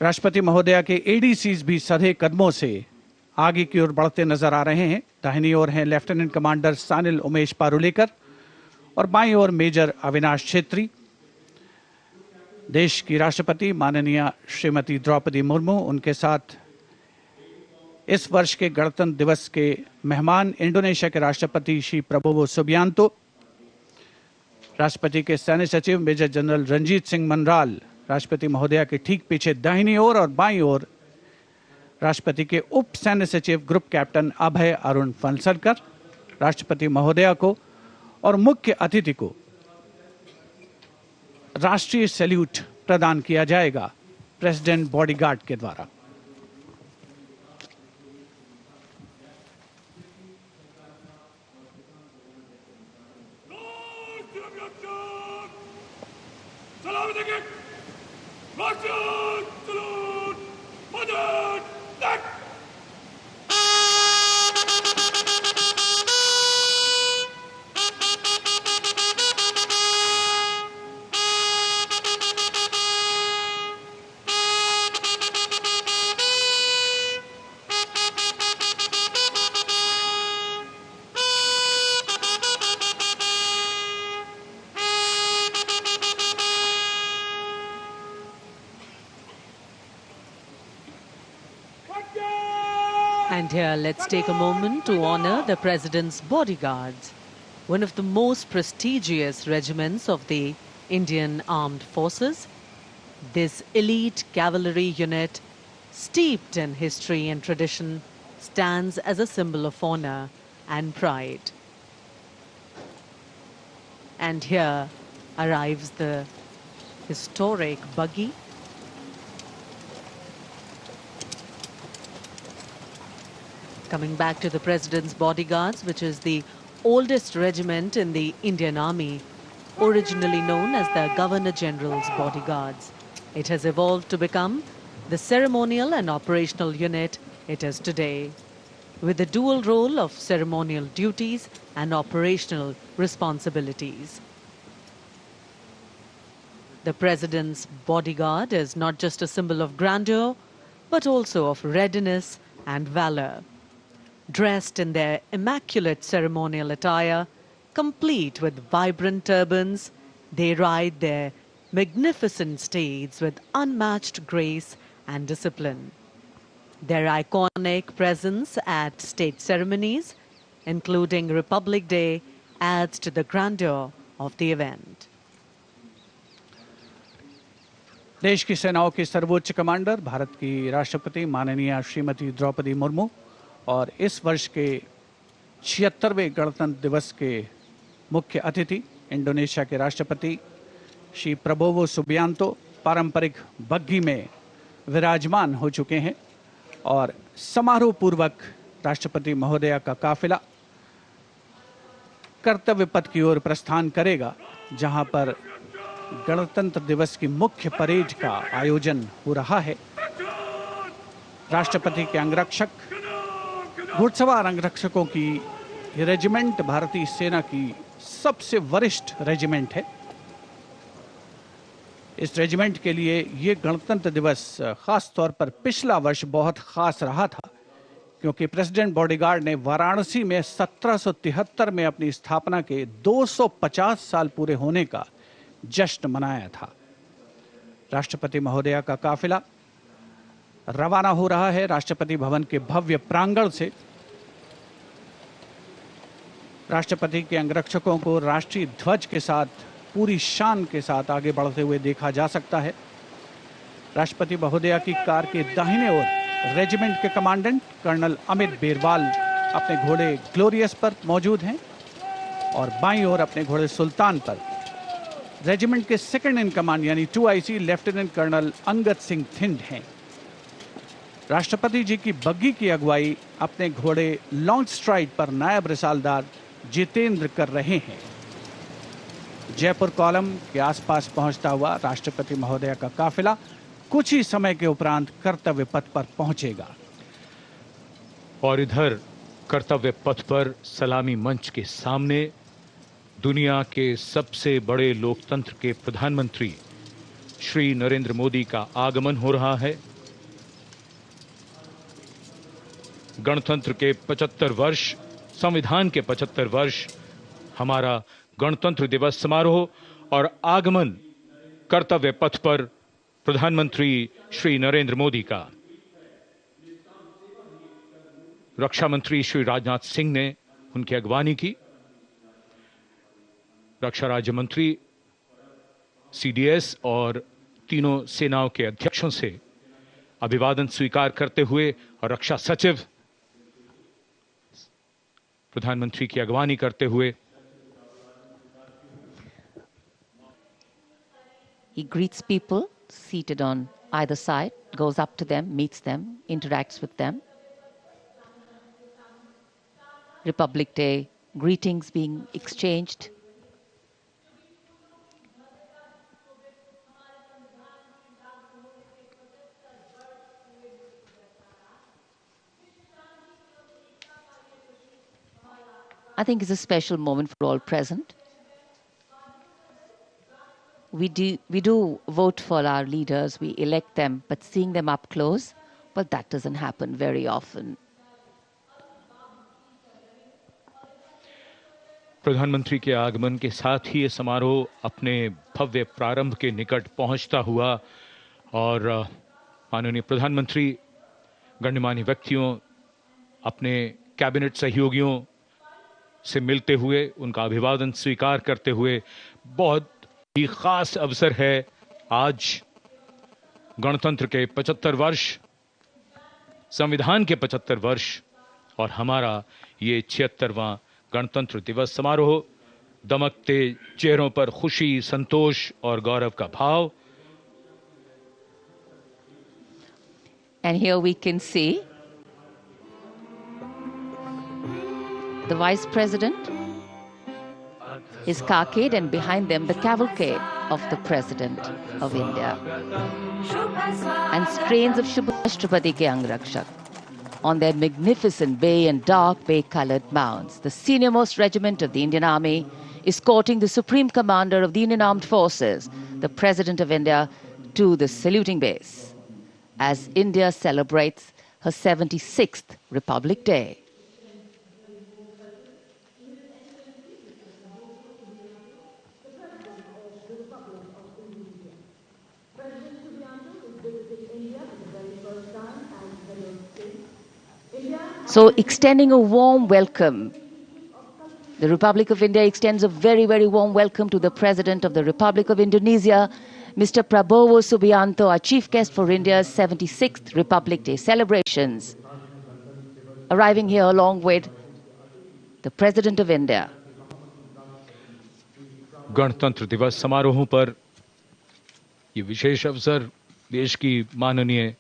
राष्ट्रपति महोदया के एडीसीज भी सधे कदमों से आगे की ओर बढ़ते नजर आ रहे हैं। दाहिनी ओर हैं लेफ्टिनेंट कमांडर सानिल उमेश पारुलेकर और बाईं ओर मेजर अविनाश छेत्री। देश की राष्ट्रपति माननीय श्रीमती द्रौपदी मुर्मू, उनके साथ इस वर्ष के गणतंत्र दिवस के मेहमान इंडोनेशिया के राष्ट्रपति श्री प्रबोवो सुबियांतो, राष्ट्रपति के सैन्य सचिव मेजर जनरल रंजीत सिंह मनराल, राष्ट्रपति महोदया के ठीक पीछे दाहिनी ओर और बाईं ओर राष्ट्रपति के उप सैन्य सचिव ग्रुप कैप्टन अभय अरुण फनसलकर। राष्ट्रपति महोदया को और मुख्य अतिथि को राष्ट्रीय सैल्यूट प्रदान किया जाएगा प्रेसिडेंट बॉडीगार्ड के द्वारा। And here, let's take a moment to honor the President's bodyguards, one of the most prestigious regiments of the Indian Armed Forces. This elite cavalry unit, steeped in history and tradition, stands as a symbol of honor and pride. And here arrives the historic buggy. Coming back to the President's bodyguards, which is the oldest regiment in the Indian Army, originally known as the Governor General's bodyguards. It has evolved to become the ceremonial and operational unit it is today, with the dual role of ceremonial duties and operational responsibilities. The President's bodyguard is not just a symbol of grandeur, but also of readiness and valor. Dressed in their immaculate ceremonial attire, complete with vibrant turbans, they ride their magnificent steeds with unmatched grace and discipline. Their iconic presence at state ceremonies, including Republic Day, adds to the grandeur of the event. देश की सेनाओं की सर्वोच्च commander, Bharat की राष्ट्रपति माननीय श्रीमती द्रौपदी मुर्मू और इस वर्ष के 76वें गणतंत्र दिवस के मुख्य अतिथि इंडोनेशिया के राष्ट्रपति श्री प्रबोवो सुबियांतो पारंपरिक बग्घी में विराजमान हो चुके हैं और समारोह पूर्वक राष्ट्रपति महोदया का काफिला कर्तव्य पथ की ओर प्रस्थान करेगा, जहां पर गणतंत्र दिवस की मुख्य परेड का आयोजन हो रहा है। राष्ट्रपति के अंगरक्षक, घुड़सवार अंगरक्षकों की रेजिमेंट भारतीय सेना की सबसे वरिष्ठ रेजिमेंट है। इस रेजिमेंट के लिए ये गणतंत्र दिवस खास तौर पर पिछला वर्ष बहुत खास रहा था, क्योंकि प्रेसिडेंट बॉडीगार्ड ने वाराणसी में 1773 में अपनी स्थापना के 250 साल पूरे होने का जश्न मनाया था। राष्ट्रपति महोदया का काफिला रवाना हो रहा है राष्ट्रपति भवन के भव्य प्रांगण से। राष्ट्रपति के अंगरक्षकों को राष्ट्रीय ध्वज के साथ पूरी शान के साथ आगे बढ़ते हुए देखा जा सकता है। राष्ट्रपति महोदया की कार के दाहिने ओर रेजिमेंट के कमांडेंट कर्नल अमित बेरवाल अपने घोड़े ग्लोरियस पर मौजूद हैं और बाईं ओर अपने घोड़े सुल्तान पर रेजिमेंट के सेकंड इन कमांड यानी 2IC lieutenant colonel Angad Singh Thind हैं। राष्ट्रपति जी की बग्घी की अगुवाई अपने घोड़े लॉन्ग स्ट्राइड पर नायब रिसालदार जितेंद्र कर रहे हैं। जयपुर कॉलम के आसपास पहुंचता हुआ राष्ट्रपति महोदया का काफिला कुछ ही समय के उपरांत कर्तव्य पथ पर पहुंचेगा। और इधर कर्तव्य पथ पर सलामी मंच के सामने दुनिया के सबसे बड़े लोकतंत्र के प्रधानमंत्री श्री नरेंद्र मोदी का आगमन हो रहा है। गणतंत्र के 75 वर्ष, संविधान के 75 वर्ष, हमारा गणतंत्र दिवस समारोह और आगमन कर्तव्य पथ पर प्रधानमंत्री श्री नरेंद्र मोदी का। रक्षा मंत्री श्री राजनाथ सिंह ने उनकी अगवानी की। रक्षा राज्य मंत्री, CDS और तीनों सेनाओं के अध्यक्षों से अभिवादन स्वीकार करते हुए और रक्षा सचिव प्रधानमंत्री की अगवानी करते हुए He greets people seated on either side, goes up to them, meets them, interacts with them. Republic Day greetings being exchanged. I think it's a special moment for all present. We do vote for our leaders, we elect them, but seeing them up close, well, that doesn't happen very often. प्रधानमंत्री के आगमन के साथ ही ये समारोह अपने भव्य प्रारंभ के निकट पहुंचता हुआ और माननीय प्रधानमंत्री, गणमान्य व्यक्तियों, अपने कैबिनेट सहयोगियों से मिलते हुए, उनका अभिवादन स्वीकार करते हुए बहुत ही खास अवसर है। आज गणतंत्र के 75 वर्ष, संविधान के 75 वर्ष और हमारा ये 76वां गणतंत्र दिवस समारोह। दमकते चेहरों पर खुशी, संतोष और गौरव का भाव। And here we can see the Vice President is cockade, and behind them the cavalcade of the President of India. And strains of Shubh Rashtrapati ke Angrakshak on their magnificent bay and dark bay-colored mounts. The senior-most regiment of the Indian Army escorting the Supreme Commander of the Indian Armed Forces, the President of India, to the saluting base as India celebrates her 76th Republic Day. So, extending a warm welcome, the Republic of India extends a very, very warm welcome to the President of the Republic of Indonesia, Mr. Prabowo Subianto, our chief guest for India's 76th Republic Day celebrations, arriving here along with the President of India. गणतंत्र दिवस समारोहों पर ये विशेष अवसर, देश की माननीय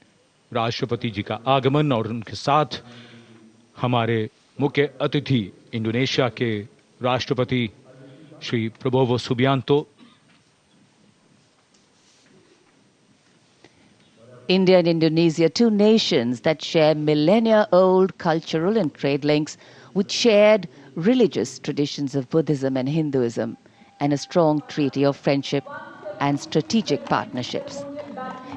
राष्ट्रपति जी का आगमन और उनके साथ हमारे मुख्य अतिथि इंडोनेशिया के राष्ट्रपति Shri Prabowo Subianto. India and Indonesia, two nations that share millennia-old cultural and trade links with shared religious traditions of Buddhism and Hinduism, and a strong treaty of friendship and strategic partnerships.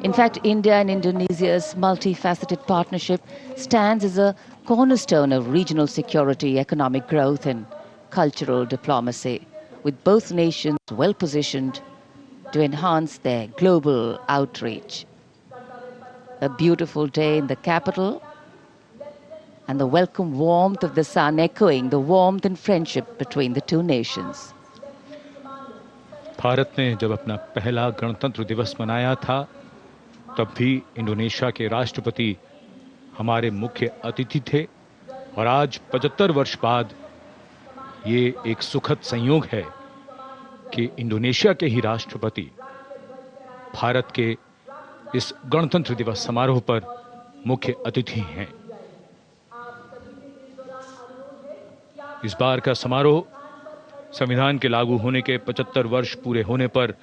In fact, India and Indonesia's multifaceted partnership stands as a cornerstone of regional security, economic growth, and cultural diplomacy, with both nations well positioned to enhance their global outreach. A beautiful day in the capital, and the welcome warmth of the sun echoing the warmth and friendship between the two nations. Bharat ने जब अपना पहला गणतंत्र दिवस मनाया था, तब भी इंडोनेशिया के राष्ट्रपति हमारे मुख्य अतिथि थे, और आज 75 वर्ष बाद ये एक सुखद संयोग है कि इंडोनेशिया के ही राष्ट्रपति भारत के इस गणतंत्र दिवस समारोह पर मुख्य अतिथि हैं। इस बार का समारोह संविधान के लागू होने के 75 वर्ष पूरे होने पर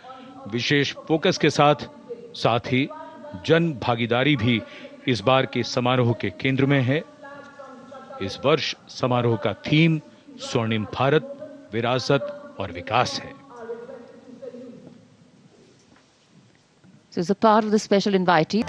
विशेष फोकस के साथ ही जन भागीदारी भी इस बार के समारोह के केंद्र में है। इस वर्ष समारोह का थीम स्वर्णिम भारत, विरासत और विकास है। So as a part of the special invitee,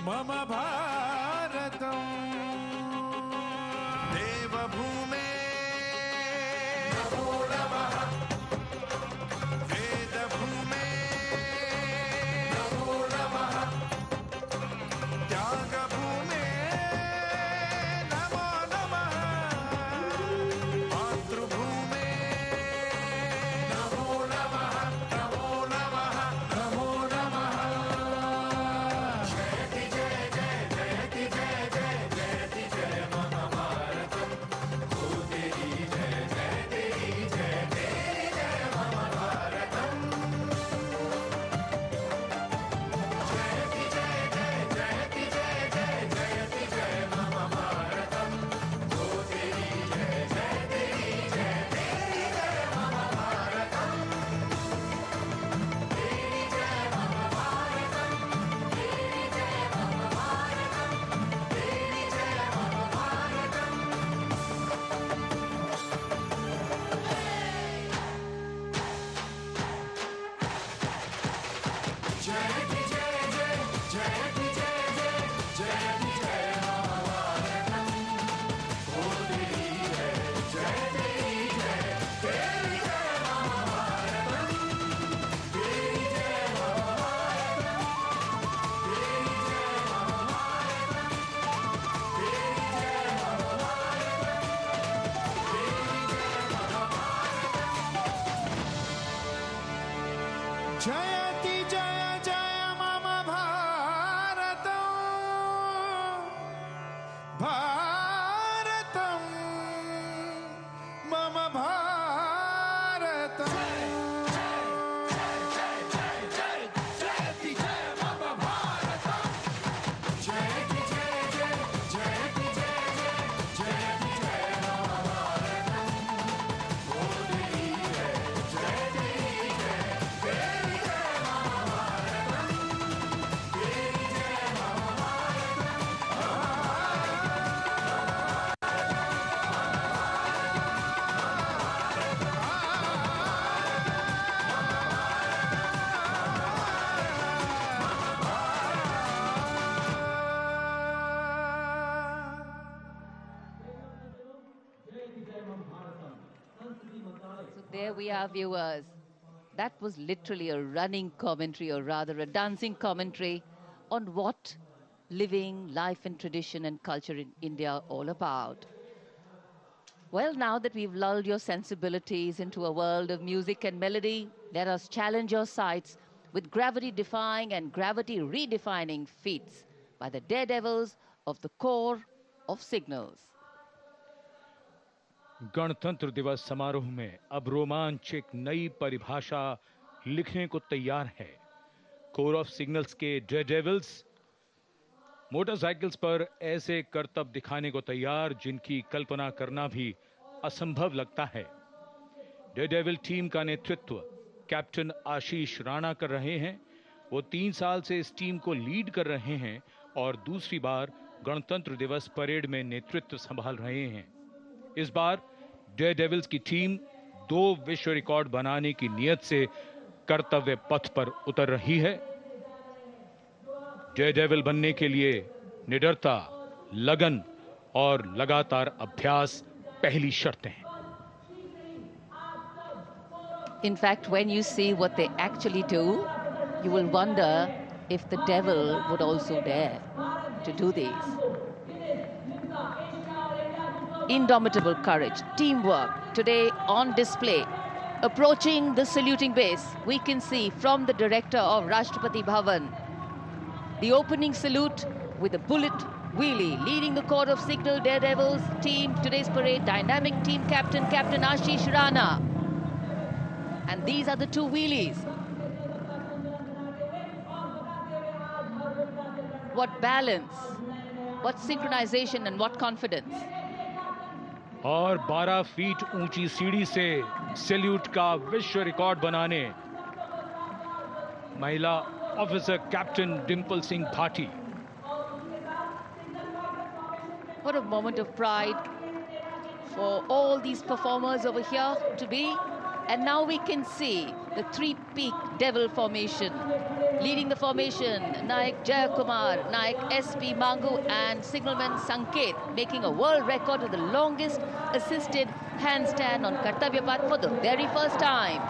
मम भारतम् देवभूमे नमो नमः वेदभूमे नमो नमः त्यागभूमे नमो नमः मातृभूमे नमो नमः नमो नमः नमो नमः जयति जय जय जयति जय जय जयति जय मम भारतम् ओ तेरी जय जय तेरी जय तेरी जय मम भारतम् जयति जय जय जयति जय जय जयति जय मम भारतम् ओ तेरी जय जय तेरी जय तेरी जय मम भारतम् तेरी जय मम भारतम् तेरी जय मम भारतम् तेरी जय मम भारतम् जयति जय जय जयति जय जय जयति जय मम भारतम् ओ तेरी जय जय तेरी जय तेरी जय मम भारतम् तेरी जय मम भारतम् तेरी जय मम भारतम् तेरी जय मम भारतम् तेरी जय मम भारतम् जयति जय जय मम भारतम् भारतम् मम भारतम् जयति जय मम भारतम् जयति जय जय जयति जय जय जयति जय मम भारतम् ओ तेरी जय जय तेरी जय तेरी जय मम भारतम् तेरी जय मम So there we are, viewers. That was literally a running commentary, or rather a dancing commentary, on what living, life and tradition and culture in India are all about. Well, now that we've lulled your sensibilities into a world of music and melody, let us challenge your sights with gravity-defying and gravity-redefining feats by the daredevils of the Corps of Signals. गणतंत्र दिवस समारोह में अब रोमांच एक नई परिभाषा लिखने को तैयार है। कोर ऑफ सिग्नल्स के डेयरडेविल्स मोटरसाइकिल्स पर ऐसे करतब दिखाने को तैयार जिनकी कल्पना करना भी असंभव लगता है। डेयरडेविल टीम का नेतृत्व कैप्टन आशीष राणा कर रहे हैं। वो 3 साल से इस टीम को लीड कर रहे हैं और दूसरी बार गणतंत्र दिवस परेड में नेतृत्व संभाल रहे हैं। इस बार डेयरडेविल्स की टीम 2 विश्व रिकॉर्ड बनाने की नीयत से कर्तव्य पथ पर उतर रही है। डेयरडेविल बनने के लिए निडरता, लगन और लगातार अभ्यास पहली शर्तें हैं। In fact, when you see what they actually do, you will wonder if the devil would also dare to do these. Indomitable courage, teamwork, today on display. Approaching the saluting base, we can see from the director of Rashtrapati Bhavan, the opening salute with a bullet wheelie, leading the Corps of Signal Daredevils team, today's parade, dynamic team captain, Captain Ashish Rana. And these are the 2 wheelies. What balance, what synchronization and what confidence. और 12 feet ऊंची सीढ़ी से salute का विश्व record बनाने महिला officer captain Dimple Singh Bhati. What a moment of pride for all these performers over here to be And now we can see the three-peak devil formation. Leading the formation, Naik Jayakumar, Naik SP Mangu and signalman Sanket, making a world record of the longest assisted handstand on Kartavya Path for the very first time.